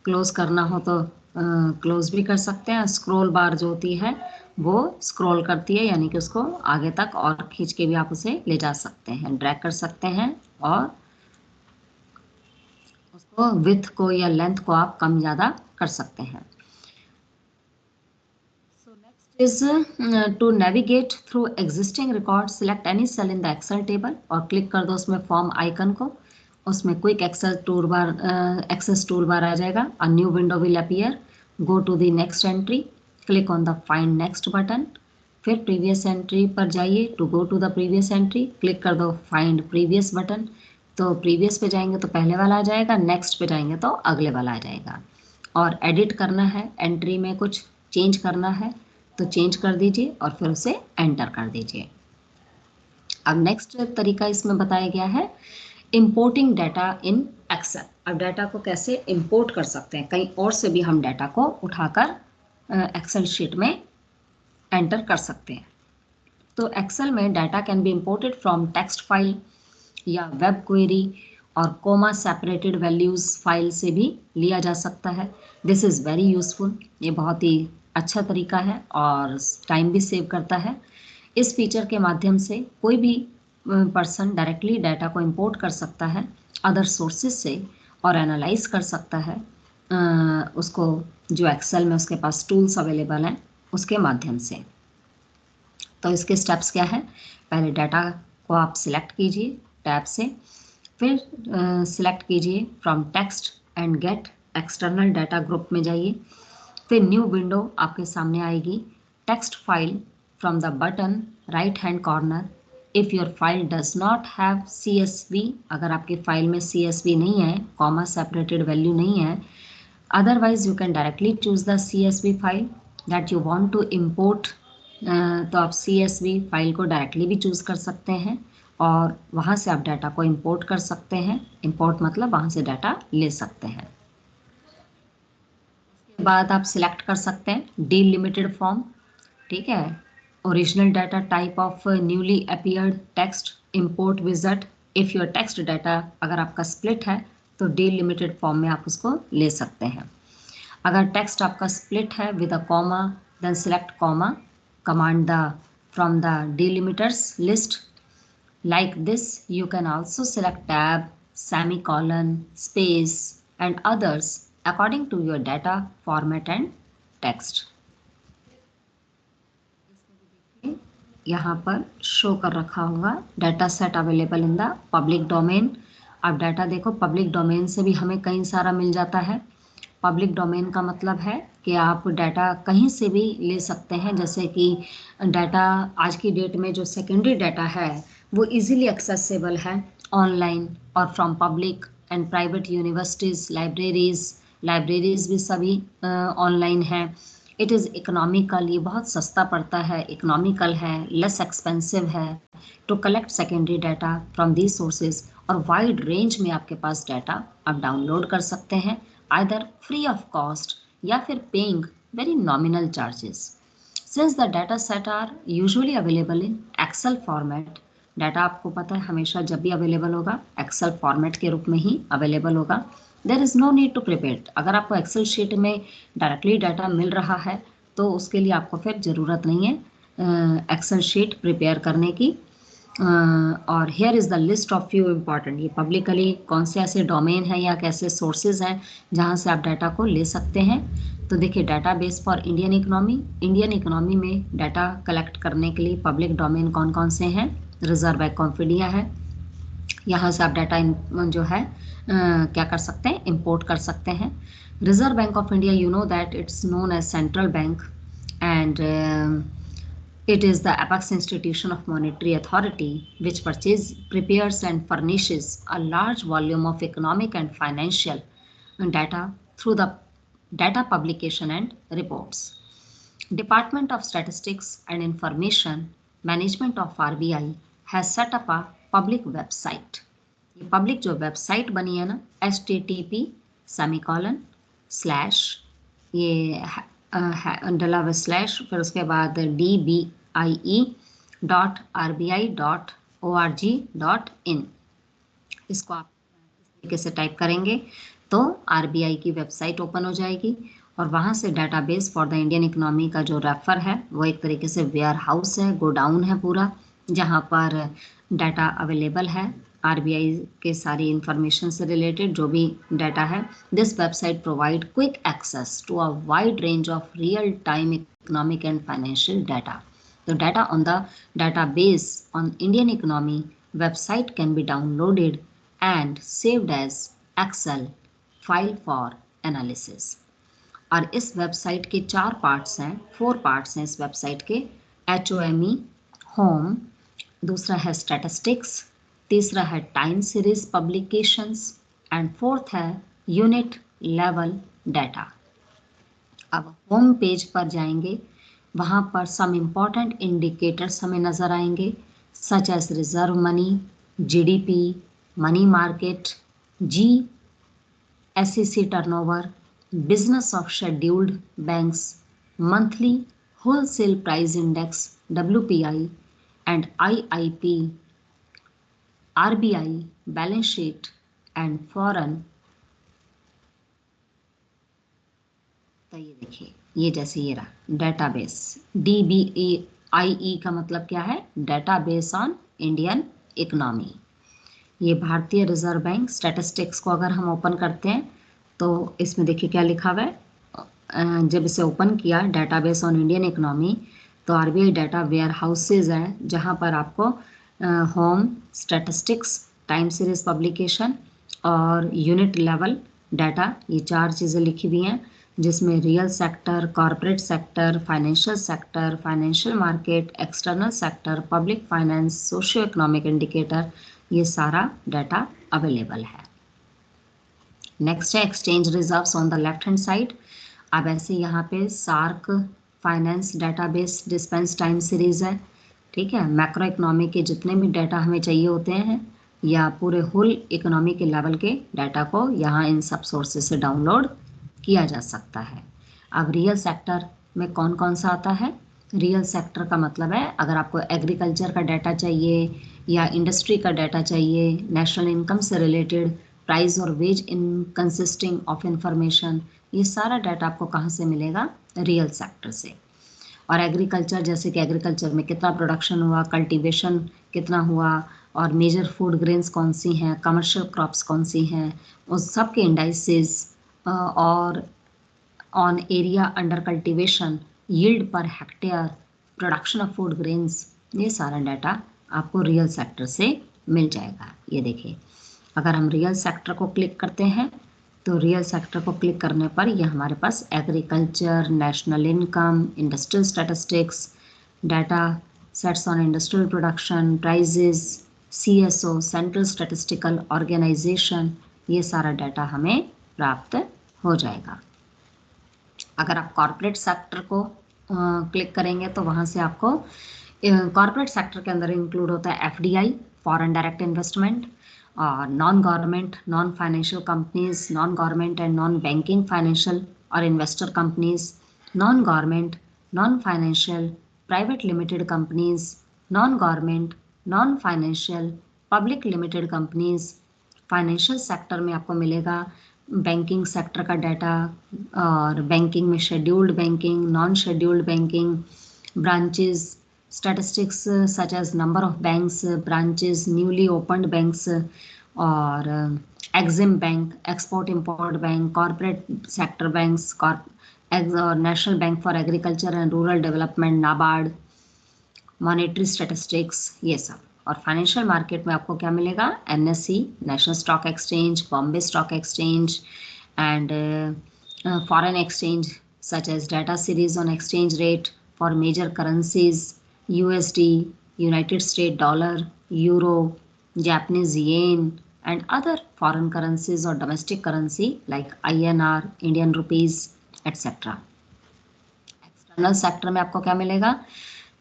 क्लोज करना हो तो क्लोज भी कर सकते हैं। स्क्रॉल बार जो होती है वो स्क्रॉल करती है, यानी कि उसको आगे तक और खींच के भी आप उसे ले जा सकते हैं, ड्रैग कर सकते हैं, और उसको विड्थ को या लेंथ को आप कम ज़्यादा कर सकते हैं। is to navigate through existing records, select any cell in the Excel table और क्लिक कर दो उसमें फॉर्म आइकन को, उसमें quick access tool bar access tool bar आ जाएगा। A new window will appear, go to the next entry, click on the find next button. फिर प्रीवियस एंट्री पर जाइए, to go to the previous entry click कर दो फाइंड प्रीवियस बटन, तो प्रीवियस पे जाएंगे तो पहले वाला आ जाएगा, नेक्स्ट पे जाएंगे तो अगले वाला आ जाएगा। और एडिट करना है, एंट्री में कुछ चेंज करना है तो चेंज कर दीजिए और फिर उसे एंटर कर दीजिए। अब नेक्स्ट तरीका इसमें बताया गया है, इंपोर्टिंग डाटा इन एक्सेल। अब डाटा को कैसे इंपोर्ट कर सकते हैं, कहीं और से भी हम डाटा को उठाकर एक्सेल शीट में एंटर कर सकते हैं। तो एक्सेल में data can B imported from text file या वेब क्वेरी और कोमा सेपरेटेड वैल्यूज फाइल से भी लिया जा सकता है। दिस इज़ वेरी यूजफुल, ये बहुत ही अच्छा तरीका है और टाइम भी सेव करता है। इस फीचर के माध्यम से कोई भी पर्सन डायरेक्टली डाटा को इंपोर्ट कर सकता है अदर सोर्सेज से और एनालाइज कर सकता है उसको, जो एक्सेल में उसके पास टूल्स अवेलेबल हैं उसके माध्यम से। तो इसके स्टेप्स क्या है, पहले डाटा को आप सिलेक्ट कीजिए टैब से, फिर सिलेक्ट कीजिए from text and gate external data group में जाइए, फिर न्यू विंडो आपके सामने आएगी, text file from the button right hand corner. If your file does not have CSV, अगर आपकी फाइल में CSV नहीं है, कॉमा सेपरेटेड वैल्यू नहीं है, otherwise you can directly choose the CSV file that you want to import. तो आप CSV फाइल को डायरेक्टली भी चूज़ कर सकते हैं और वहाँ से आप डाटा को इंपोर्ट कर सकते हैं। इंपोर्ट मतलब वहाँ से डाटा ले सकते हैं। उसके बाद आप सिलेक्ट कर सकते हैं डिलिमिटेड फॉर्म, ठीक है, original data type of newly appeared text import visit. If your text data अगर आपका स्प्लिट है तो डिलिमिटेड फॉर्म में आप उसको ले सकते हैं। अगर टेक्स्ट आपका स्प्लिट है with a comma, then select comma, command from the delimiters list. Like this, you can also select tab, semicolon, space, and others according to your data format and text. यहाँ पर शो कर रखा होगा data set available in the public domain. अब डाटा देखो, पब्लिक डोमेन से भी हमें कहीं सारा मिल जाता है। पब्लिक डोमेन का मतलब है कि आप डाटा कहीं से भी ले सकते हैं, जैसे कि डाटा आज की डेट में जो सेकेंडरी डाटा है वो इजीली एक्सेसिबल है ऑनलाइन और from public and private universities, libraries भी सभी ऑनलाइन है। इट इज़ इकोनॉमिकल, ये बहुत सस्ता पड़ता है, इकोनॉमिकल है, लेस एक्सपेंसिव है to collect secondary data from these sources, और वाइड रेंज में आपके पास डाटा आप डाउनलोड कर सकते हैं either free of cost या फिर paying very nominal charges. Since the data set are usually available in Excel format, data आपको पता है हमेशा जब भी अवेलेबल होगा एक्सेल फॉर्मेट के रूप में ही अवेलेबल होगा। There is no need to prepare. अगर आपको एक्सेल शीट में डायरेक्टली डाटा मिल रहा है तो उसके लिए आपको फिर ज़रूरत नहीं है एक्सेल शीट प्रिपेयर करने की। और here is the list of few important, ये पब्लिकली कौन से ऐसे डोमेन हैं या कैसे सोर्सेज हैं जहाँ से आप डाटा को ले सकते हैं। तो देखिए, data base for Indian economy में डाटा कलेक्ट करने के लिए पब्लिक डोमेन कौन कौन से हैं, रिजर्व बैंक ऑफ इंडिया है, यहाँ से आप डाटा जो है क्या कर सकते हैं, इंपोर्ट कर सकते हैं। Reserve Bank of India, you know that it's known as central bank and it is the apex institution of monetary authority which prepares and furnishes a large volume of economic and financial data through the data publication and reports. Department of Statistics and Information Management of RBI has set up a public website. ये public जो website बनी है ना, http // ये डला व स्लैश, फिर उसके बाद dbie.rbi.org.in, इसको आप इस तरीके से टाइप करेंगे तो RBI की वेबसाइट ओपन हो जाएगी और वहाँ से database for the Indian economy का जो रेफर है वो एक तरीके से वेयर हाउस है, गोडाउन है पूरा, जहाँ पर डाटा अवेलेबल है RBI के सारी इंफॉर्मेशन से रिलेटेड जो भी डाटा है। This website provide quick access to a wide range of real time economic and financial data. The data on the database on Indian economy website can be downloaded and saved as Excel file for analysis. और इस वेबसाइट के 4 पार्ट्स हैं, 4 पार्ट्स हैं इस वेबसाइट के। HOME होम, दूसरा है स्टैटिस्टिक्स, तीसरा है time series publications and fourth है यूनिट लेवल डाटा। अब होम पेज पर जाएंगे, वहाँ पर सम इम्पॉर्टेंट इंडिकेटर्स हमें नज़र आएंगे such as reserve money, GDP, money market, G SEC turnover, business of scheduled banks, monthly wholesale price index WPI and IIP, RBI balance sheet and foreign. तो ये देखिए, ये जैसे ये रहा डेटाबेस, DBAIE का मतलब क्या है, डेटाबेस ऑन इंडियन इकोनॉमी। ये भारतीय रिजर्व बैंक स्टैटिस्टिक्स को अगर हम ओपन करते हैं तो इसमें देखिए क्या लिखा हुआ है। जब इसे ओपन किया डेटाबेस ऑन इंडियन इकोनॉमी, तो RBI डाटा वेयर हाउसेज है जहाँ पर आपको home statistics, time series publication और यूनिट लेवल डाटा, ये 4 चीज़ें लिखी हुई हैं, जिसमें real sector, corporate sector, financial market, external sector, public finance, socio economic indicator, ये सारा डाटा अवेलेबल है। नेक्स्ट है exchange reserves on the left hand side. अब ऐसे यहाँ पे SAARC finance database dispense time series है, ठीक है। मैक्रो इकोनॉमी के जितने भी डाटा हमें चाहिए होते हैं या पूरे होल इकोनॉमी के लेवल के डाटा को यहाँ इन सब सोर्सेज से डाउनलोड किया जा सकता है। अब रियल सेक्टर में कौन कौन सा आता है, रियल सेक्टर का मतलब है अगर आपको एग्रीकल्चर का डाटा चाहिए या इंडस्ट्री का डाटा चाहिए, नेशनल इनकम से रिलेटेड, प्राइस और ways in consisting of information, ये सारा डाटा आपको कहाँ से मिलेगा, रियल सेक्टर से। और एग्रीकल्चर, जैसे कि एग्रीकल्चर में कितना प्रोडक्शन हुआ, कल्टीवेशन कितना हुआ, और मेजर फूड ग्रेन्स कौन सी हैं, कमर्शियल क्रॉप्स कौन सी हैं, उस सब के इंडाइसेस, और on area under cultivation, yield per hectare, production of food grains, ये सारा डाटा आपको रियल सेक्टर से मिल जाएगा। ये देखिए, अगर हम रियल सेक्टर को क्लिक करते हैं तो रियल सेक्टर को क्लिक करने पर ये हमारे पास agriculture, national income, industrial statistics, data sets on industrial production, prices, CSO central statistical organisation, ये सारा डाटा हमें प्राप्त हो जाएगा। अगर आप कॉर्पोरेट सेक्टर को क्लिक करेंगे तो वहाँ से आपको कॉर्पोरेट सेक्टर के अंदर इंक्लूड होता है FDI, फॉरेन डायरेक्ट इन्वेस्टमेंट, और non government, non financial companies, non government and non banking financial और investor companies, non government, non financial, private limited companies, non government, non financial, public limited companies. Financial sector में आपको मिलेगा बैंकिंग सेक्टर का डाटा, और बैंकिंग में scheduled banking, non scheduled banking, branches, statistics such as number of banks, branches, newly opened banks, और EXIM bank, export import bank, corporate sector banks, और national bank for agriculture and rural development, NABARD, monetary statistics, ये सब। और फाइनेंशियल मार्केट में आपको क्या मिलेगा, NSE, national stock exchange, Bombay stock exchange, and foreign exchange such as data series on exchange rate for major currencies, USD, United State dollar, euro, Japanese yen, and other foreign currencies और domestic currency like INR, Indian rupees, etcetera. External sector में आपको क्या मिलेगा,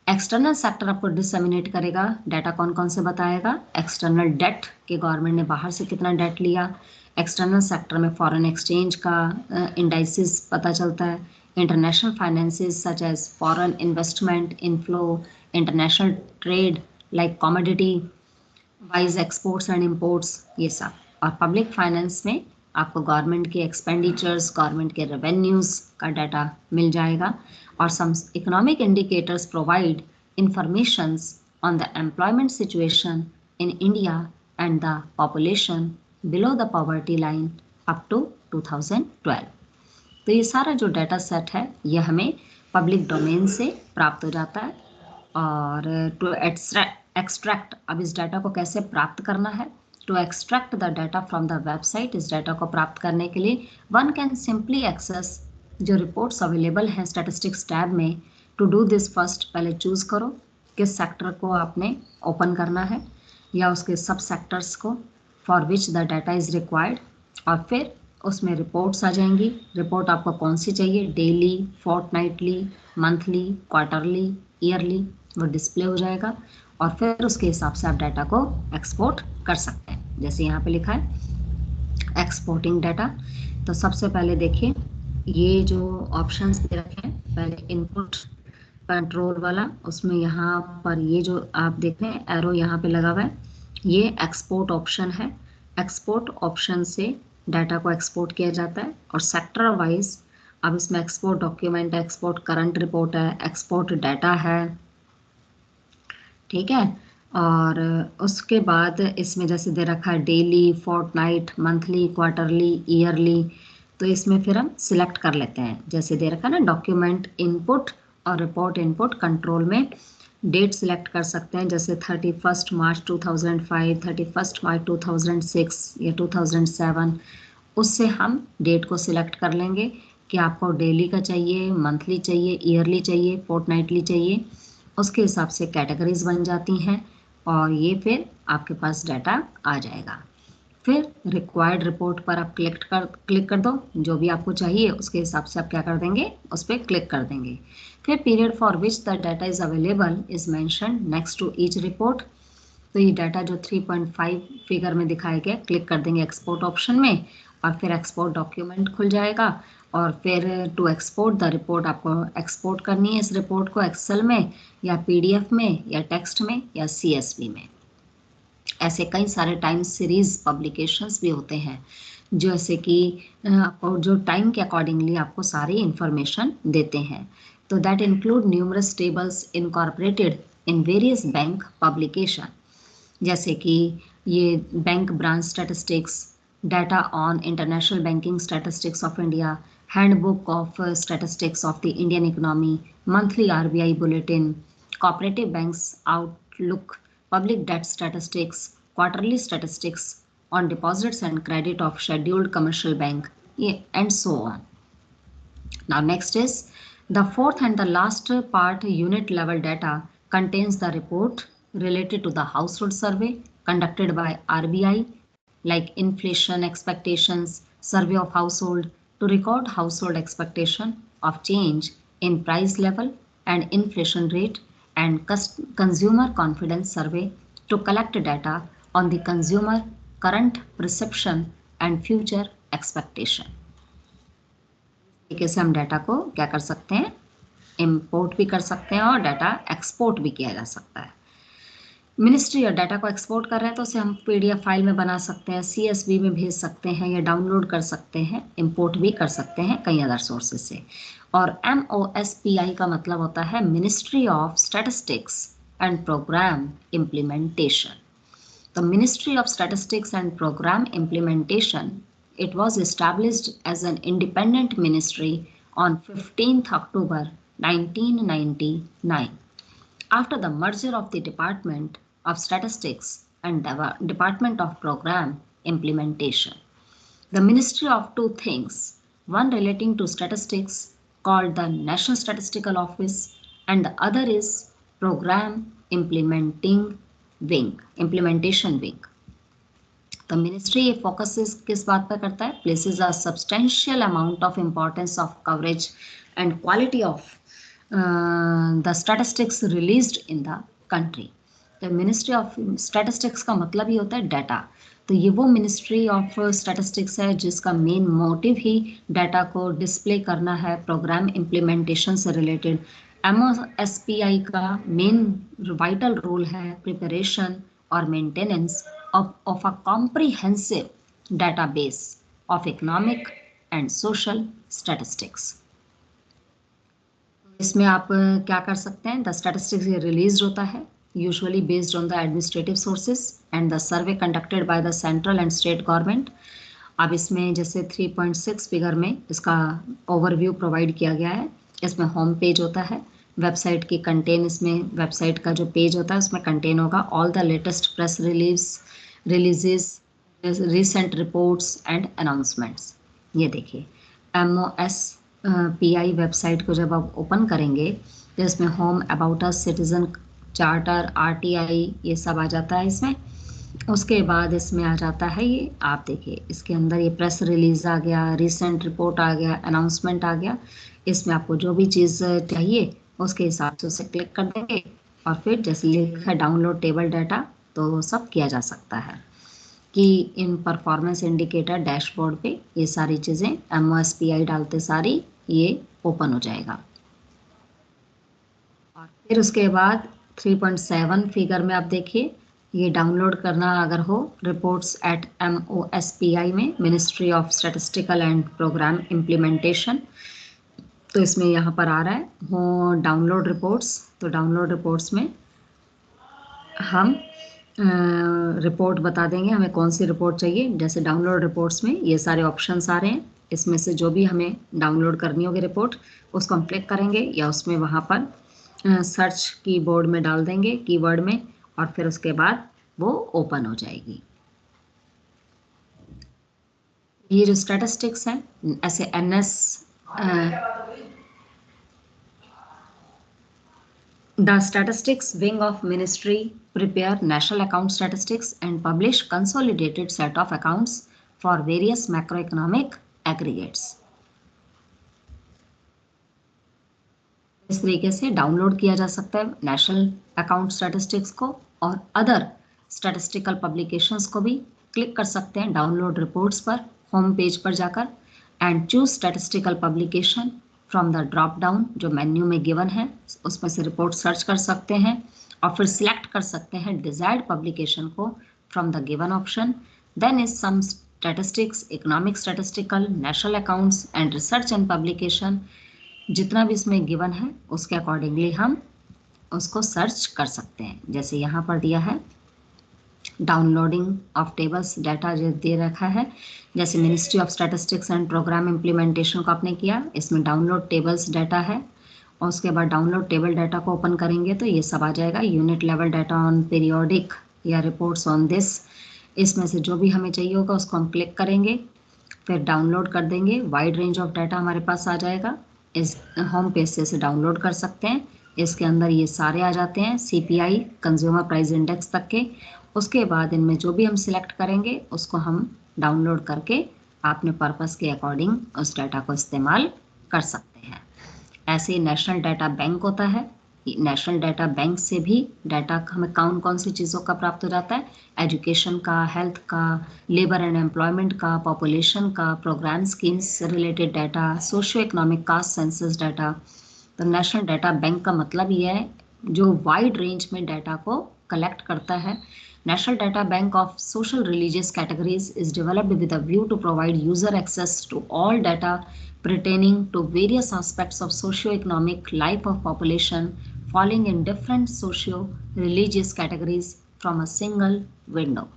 एक्सटर्नल सेक्टर आपको डिसमिनेट करेगा डाटा, कौन कौन से बताएगा, एक्सटर्नल डेट कि गवर्नमेंट ने बाहर से कितना डेट लिया, एक्सटर्नल सेक्टर में फॉरेन एक्सचेंज का इंडाइसिस पता चलता है, international finances such as foreign investment inflow, international trade like commodity wise exports and imports, ये सब। और पब्लिक फाइनेंस में आपको गवर्नमेंट के एक्सपेंडिचर्स, गवर्नमेंट के रेवेन्यूज़ का डाटा मिल जाएगा। और some economic indicators provide informations on the employment situation in India and the population below the poverty line up to 2012। तो ये सारा जो डाटा सेट है ये हमें पब्लिक डोमेन से प्राप्त हो जाता है। और टू एक्सट्रैक्ट, अब इस डाटा को कैसे प्राप्त करना है, to extract the data from the website, इस डाटा को प्राप्त करने के लिए वन कैन सिंपली एक्सेस जो रिपोर्ट्स अवेलेबल हैं स्टैटिस्टिक्स टैब में। टू डू दिस फर्स्ट, पहले चूज़ करो किस सेक्टर को आपने ओपन करना है या उसके सब सेक्टर्स को for which the data is required, और फिर उसमें रिपोर्ट्स आ जाएंगी। रिपोर्ट आपको कौन सी चाहिए, daily, fortnightly, monthly, quarterly, yearly, वो डिस्प्ले हो जाएगा और फिर उसके हिसाब से आप डाटा को एक्सपोर्ट कर सकते हैं। जैसे यहाँ पे लिखा है एक्सपोर्टिंग डाटा। तो सबसे पहले देखिए ये जो ऑप्शंस दे रखे हैं, पहले इनपुट कंट्रोल वाला, उसमें यहाँ पर ये जो आप देख रहे हैं एरो यहाँ पे लगा हुआ है, ये एक्सपोर्ट ऑप्शन है। एक्सपोर्ट ऑप्शन से डाटा को एक्सपोर्ट किया जाता है और सेक्टर वाइज अब इसमें एक्सपोर्ट डॉक्यूमेंट है, एक्सपोर्ट करंट रिपोर्ट है, एक्सपोर्ट डाटा है, ठीक है। और उसके बाद इसमें जैसे दे रखा है daily, fortnight, monthly, quarterly, yearly, तो इसमें फिर हम सिलेक्ट कर लेते हैं। जैसे दे रखा है ना डॉक्यूमेंट इनपुट और रिपोर्ट इनपुट, कंट्रोल में डेट सिलेक्ट कर सकते हैं, जैसे 31 मार्च 2005, 31 मार्च 2006 या 2007। उससे हम डेट को सिलेक्ट कर लेंगे कि आपको डेली का चाहिए, मंथली चाहिए, ईयरली चाहिए, फोर्टनाइटली चाहिए। उसके हिसाब से कैटेगरीज बन जाती हैं और ये फिर आपके पास डाटा आ जाएगा। फिर रिक्वायर्ड रिपोर्ट पर आप क्लिक कर दो, जो भी आपको चाहिए उसके हिसाब से आप क्या कर देंगे, उस पर क्लिक कर देंगे। फिर period for which the data is available is mentioned next to each report. तो ये डाटा जो 3.5 फिगर में दिखाया गया, क्लिक कर देंगे एक्सपोर्ट ऑप्शन में और फिर एक्सपोर्ट डॉक्यूमेंट खुल जाएगा और फिर टू एक्सपोर्ट द रिपोर्ट आपको एक्सपोर्ट करनी है इस रिपोर्ट को एक्सेल में या पीडीएफ में या टेक्स्ट में या सीएसवी में। ऐसे कई सारे टाइम सीरीज पब्लिकेशंस भी होते हैं, जैसे कि आपको जो टाइम के अकॉर्डिंगली आपको सारी इंफॉर्मेशन देते हैं। तो that include numerous tables incorporated in various bank publication, जैसे कि ये bank branch statistics, data on international banking statistics of India, handbook of statistics of the Indian economy, monthly RBI bulletin, cooperative banks outlook, public debt statistics, quarterly statistics on deposits and credit of scheduled commercial bank, and so on. Now next is the fourth and the last part, unit level data contains the report related to the household survey conducted by RBI, like inflation expectations, survey of household to record household expectation of change in price level and inflation rate, and consumer confidence survey to collect data on the consumer current perception and future expectation. तरीके से हम डाटा को क्या कर सकते हैं, इंपोर्ट भी कर सकते हैं और डाटा एक्सपोर्ट भी किया जा सकता है। मिनिस्ट्री और डाटा को एक्सपोर्ट कर रहे हैं तो उसे हम पीडीएफ फाइल में बना सकते हैं, सीएसवी में भेज सकते हैं या डाउनलोड कर सकते हैं, इंपोर्ट भी कर सकते हैं कई अदर सोर्सेज से। और MOSPI का मतलब होता है ministry of statistics and programme implementation. तो ministry of statistics and programme implementation, it was established as an independent ministry on 15th October 1999 after the merger of the Department of Statistics and the Department of Program Implementation. The ministry of two things, one relating to statistics called the National Statistical Office and the other is Program Implementation Wing. The ministry focuses किस बात पर करता है, places a substantial amount of importance of coverage and quality of the statistics released in the country. The Ministry of Statistics का मतलब ही होता है डाटा। तो ये वो मिनिस्ट्री ऑफ स्टैटिस्टिक्स है जिसका मेन मोटिव ही डाटा को डिस्प्ले करना है प्रोग्राम इम्प्लीमेंटेशन से रिलेटेड। MOSPI का मेन वाइटल रोल है प्रिपरेशन और maintenance of a comprehensive database of economic and social statistics. इसमें आप क्या कर सकते हैं, द स्टैटिस्टिक्स ये रिलीज होता है usually based on the administrative sources and the survey conducted by the central and state government. अब इसमें जैसे 3.6 फिगर में इसका ओवरव्यू प्रोवाइड किया गया है। इसमें होम पेज होता है, वेबसाइट की कंटेन, इसमें वेबसाइट का जो पेज होता है उसमें कंटेन होगा all the latest press releases, recent reports and announcements. ये देखिए MOSPI वेबसाइट को जब आप ओपन करेंगे तो इसमें home, about us, citizen charter, RTI ये सब आ जाता है इसमें। उसके बाद इसमें आ जाता है ये, आप देखिए इसके अंदर ये प्रेस रिलीज आ गया, रिसेंट रिपोर्ट आ गया, अनाउंसमेंट आ गया। इसमें आपको जो भी चीज़ चाहिए उसके हिसाब से उसे क्लिक कर देंगे और फिर जैसे लिखा है डाउनलोड टेबल डाटा तो सब किया जा सकता है। कि इन परफॉर्मेंस इंडिकेटर डैशबोर्ड पे ये सारी चीज़ें MOSPI डालते सारी ये ओपन हो जाएगा। और फिर उसके बाद 3.7 फिगर में आप देखिए, ये डाउनलोड करना अगर हो रिपोर्ट्स एट MOSPI में, Ministry of Statistical and programme implementation, तो इसमें यहाँ पर आ रहा है हो डाउनलोड रिपोर्ट्स। तो डाउनलोड रिपोर्ट्स में हम रिपोर्ट बता देंगे हमें कौन सी रिपोर्ट चाहिए। जैसे डाउनलोड रिपोर्ट्स में ये सारे ऑप्शंस आ रहे हैं, इसमें से जो भी हमें डाउनलोड करनी होगी रिपोर्ट उसको हम क्लिक करेंगे या उसमें वहाँ पर सर्च कीबोर्ड में डाल देंगे कीवर्ड में, और फिर उसके बाद वो ओपन हो जाएगी। ये जो स्टैटिस्टिक्स हैं ऐसे NS The statistics wing of ministry prepare national account statistics and publish consolidated set of accounts for various macroeconomic aggregates. इस तरीके से डाउनलोड किया जा सकता है नेशनल अकाउंट स्टैटिस्टिक्स को, और अदर स्टैटिस्टिकल पब्लिकेशंस को भी क्लिक कर सकते हैं डाउनलोड रिपोर्ट्स पर होम पेज पर जाकर, and choose statistical publication from the drop down जो मेन्यू में गिवन है उसमें से रिपोर्ट सर्च कर सकते हैं, और फिर सिलेक्ट कर सकते हैं डिजायर्ड पब्लिकेशन को from the given option. Then is some statistics, economic statistical, national accounts and research and publication, जितना भी इसमें गिवन है उसके अकॉर्डिंगली हम उसको सर्च कर सकते हैं। जैसे यहाँ पर दिया है डाउनलोडिंग ऑफ टेबल्स डाटा जो दे रखा है, जैसे Ministry of statistics and programme Implementation को आपने किया, इसमें डाउनलोड टेबल्स डाटा है, और उसके बाद डाउनलोड टेबल डाटा को ओपन करेंगे तो ये सब आ जाएगा। Unit level data on periodic या रिपोर्ट्स ऑन दिस, इसमें से जो भी हमें चाहिए होगा उसको हम क्लिक करेंगे, फिर डाउनलोड कर देंगे, वाइड रेंज ऑफ डाटा हमारे पास आ जाएगा। इस होम पेज से इसे डाउनलोड कर सकते हैं। इसके अंदर ये सारे आ जाते हैं CPI कंज्यूमर प्राइस इंडेक्स तक के। उसके बाद इनमें जो भी हम सिलेक्ट करेंगे उसको हम डाउनलोड करके अपने पर्पस के अकॉर्डिंग उस डाटा को इस्तेमाल कर सकते हैं। ऐसे ही नेशनल डाटा बैंक होता है, नेशनल डाटा बैंक से भी डाटा हमें कौन कौन सी चीज़ों का प्राप्त हो जाता है, एजुकेशन का, हेल्थ का, लेबर एंड एम्प्लॉयमेंट का, पॉपुलेशन का, प्रोग्राम स्कीम्स से related data, socio economic caste census data. तो नेशनल डाटा बैंक का मतलब ये है जो वाइड रेंज में डाटा को कलेक्ट करता है। National Data Bank of Social Religious Categories is developed with a view to provide user access to all data pertaining to various aspects of socio-economic life of population falling in different socio-religious categories from a single window.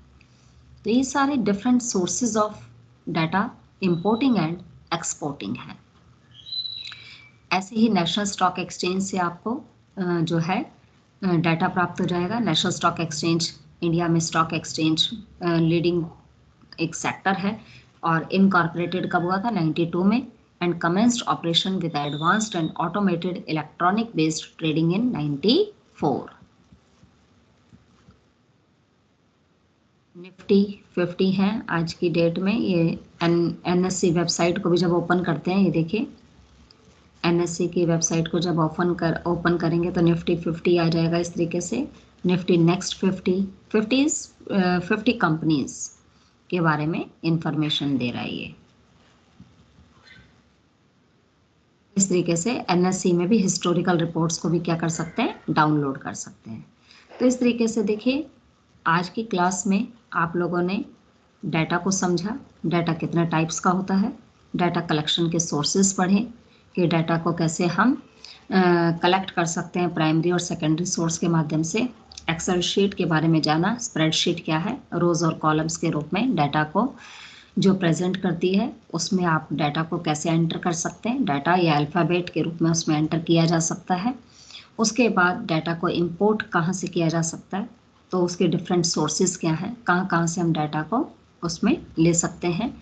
तो ये सारे different sources of data importing and exporting हैं। ऐसे ही नेशनल स्टॉक एक्सचेंज से आपको जो है डाटा प्राप्त हो जाएगा। नेशनल स्टॉक एक्सचेंज इंडिया में स्टॉक एक्सचेंज लीडिंग एक सेक्टर है, और इनकॉर्पोरेटेड कब हुआ था 92 में, and commenced operation with advanced and automated electronic based trading in 94। Nifty 50 है आज की डेट में। ये NSE वेबसाइट को भी जब ओपन करते हैं, ये देखिए NSE की वेबसाइट को जब ओपन करेंगे तो निफ्टी 50 आ जाएगा इस तरीके से। निफ्टी नेक्स्ट 50 कंपनीज के बारे में इंफॉर्मेशन दे रहा है ये। इस तरीके से NSE में भी हिस्टोरिकल रिपोर्ट्स को भी क्या कर सकते हैं, डाउनलोड कर सकते हैं। तो इस तरीके से देखिए आज की क्लास में आप लोगों ने डाटा को समझा, डाटा कितने टाइप्स का होता है, डाटा कलेक्शन के सोर्सेज पढ़े कि डाटा को कैसे हम कलेक्ट कर सकते हैं प्राइमरी और सेकेंडरी सोर्स के माध्यम से। एक्सेल शीट के बारे में जाना, स्प्रेडशीट क्या है, रोज और कॉलम्स के रूप में डाटा को जो प्रेजेंट करती है उसमें आप डाटा को कैसे एंटर कर सकते हैं, डाटा या अल्फ़ाबेट के रूप में उसमें एंटर किया जा सकता है। उसके बाद डाटा को इंपोर्ट कहाँ से किया जा सकता है, तो उसके डिफरेंट सोर्सेज क्या हैं, कहाँ कहाँ से हम डाटा को उसमें ले सकते हैं।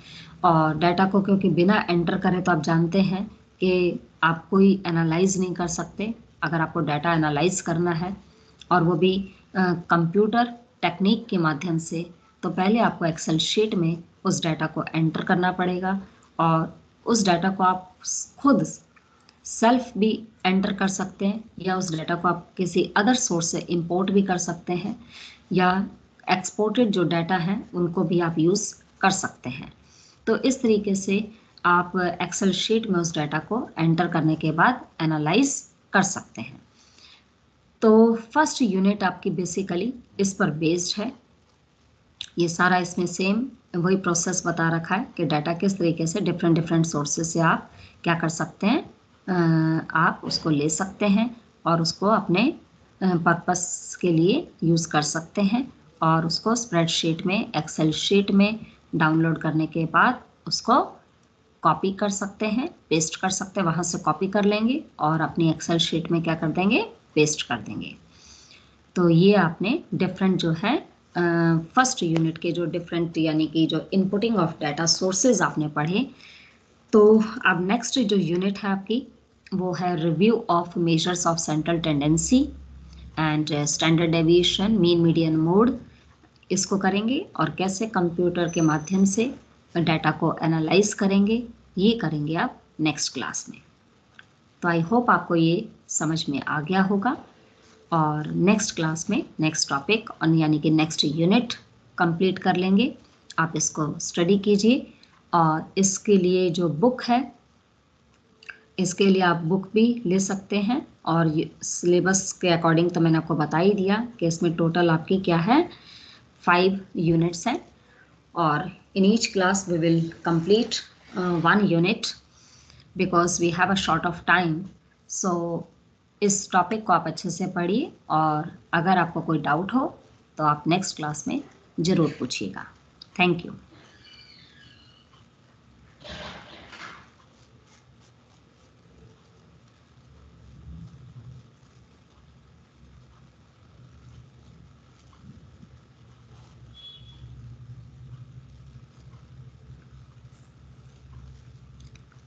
और डाटा को क्योंकि बिना एंटर करें तो आप जानते हैं कि आप कोई एनालाइज नहीं कर सकते। अगर आपको डाटा एनालाइज करना है और वो भी कंप्यूटर टेक्निक के माध्यम से, तो पहले आपको एक्सेल शीट में उस डाटा को एंटर करना पड़ेगा, और उस डाटा को आप खुद सेल्फ भी एंटर कर सकते हैं, या उस डाटा को आप किसी अदर सोर्स से इंपोर्ट भी कर सकते हैं, या एक्सपोर्टेड जो डाटा है उनको भी आप यूज़ कर सकते हैं। तो इस तरीके से आप एक्सेल शीट में उस डाटा को एंटर करने के बाद एनालाइज कर सकते हैं। तो फर्स्ट यूनिट आपकी बेसिकली इस पर बेस्ड है। ये सारा इसमें सेम वही प्रोसेस बता रखा है कि डाटा किस तरीके से डिफरेंट सोर्सेज से आप क्या कर सकते हैं, आप उसको ले सकते हैं और उसको अपने पर्पस के लिए यूज़ कर सकते हैं और उसको स्प्रेडशीट में, एक्सेल शीट में डाउनलोड करने के बाद उसको कॉपी कर सकते हैं, पेस्ट कर सकते हैं, वहाँ से कॉपी कर लेंगे और अपनी एक्सेल शीट में क्या कर देंगे, पेस्ट कर देंगे। तो ये आपने डिफरेंट जो है फर्स्ट यूनिट के जो डिफरेंट यानी कि जो इनपुटिंग ऑफ डाटा सोर्सेज आपने पढ़े। तो अब नेक्स्ट जो यूनिट है आपकी वो है review of measures of central tendency and standard deviation, mean, median, mode. इसको करेंगे और कैसे कंप्यूटर के माध्यम से डाटा को एनालाइज करेंगे, ये करेंगे आप नेक्स्ट क्लास में। तो आई होप आपको ये समझ में आ गया होगा और नेक्स्ट क्लास में नेक्स्ट टॉपिक यानी कि नेक्स्ट यूनिट कंप्लीट कर लेंगे। आप इसको स्टडी कीजिए और इसके लिए जो बुक है, इसके लिए आप बुक भी ले सकते हैं और सिलेबस के अकॉर्डिंग तो मैंने आपको बता ही दिया कि इसमें टोटल आपकी क्या है, 5 यूनिट्स हैं और in each class we will complete 1 unit because we have a short of time. So इस टॉपिक को आप अच्छे से पढ़िए और अगर आपको कोई डाउट हो तो आप नेक्स्ट क्लास में ज़रूर पूछिएगा। Thank you.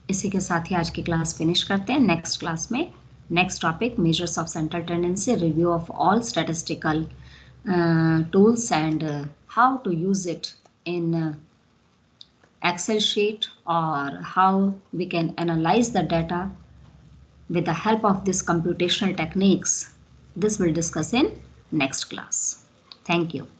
इसी के साथ ही आज की क्लास फिनिश करते हैं। नेक्स्ट क्लास में next topic measures of central tendency, review of all statistical tools and how to use it in Excel sheet or how we can analyze the data with the help of this computational techniques. This we'll discuss in next class. Thank you.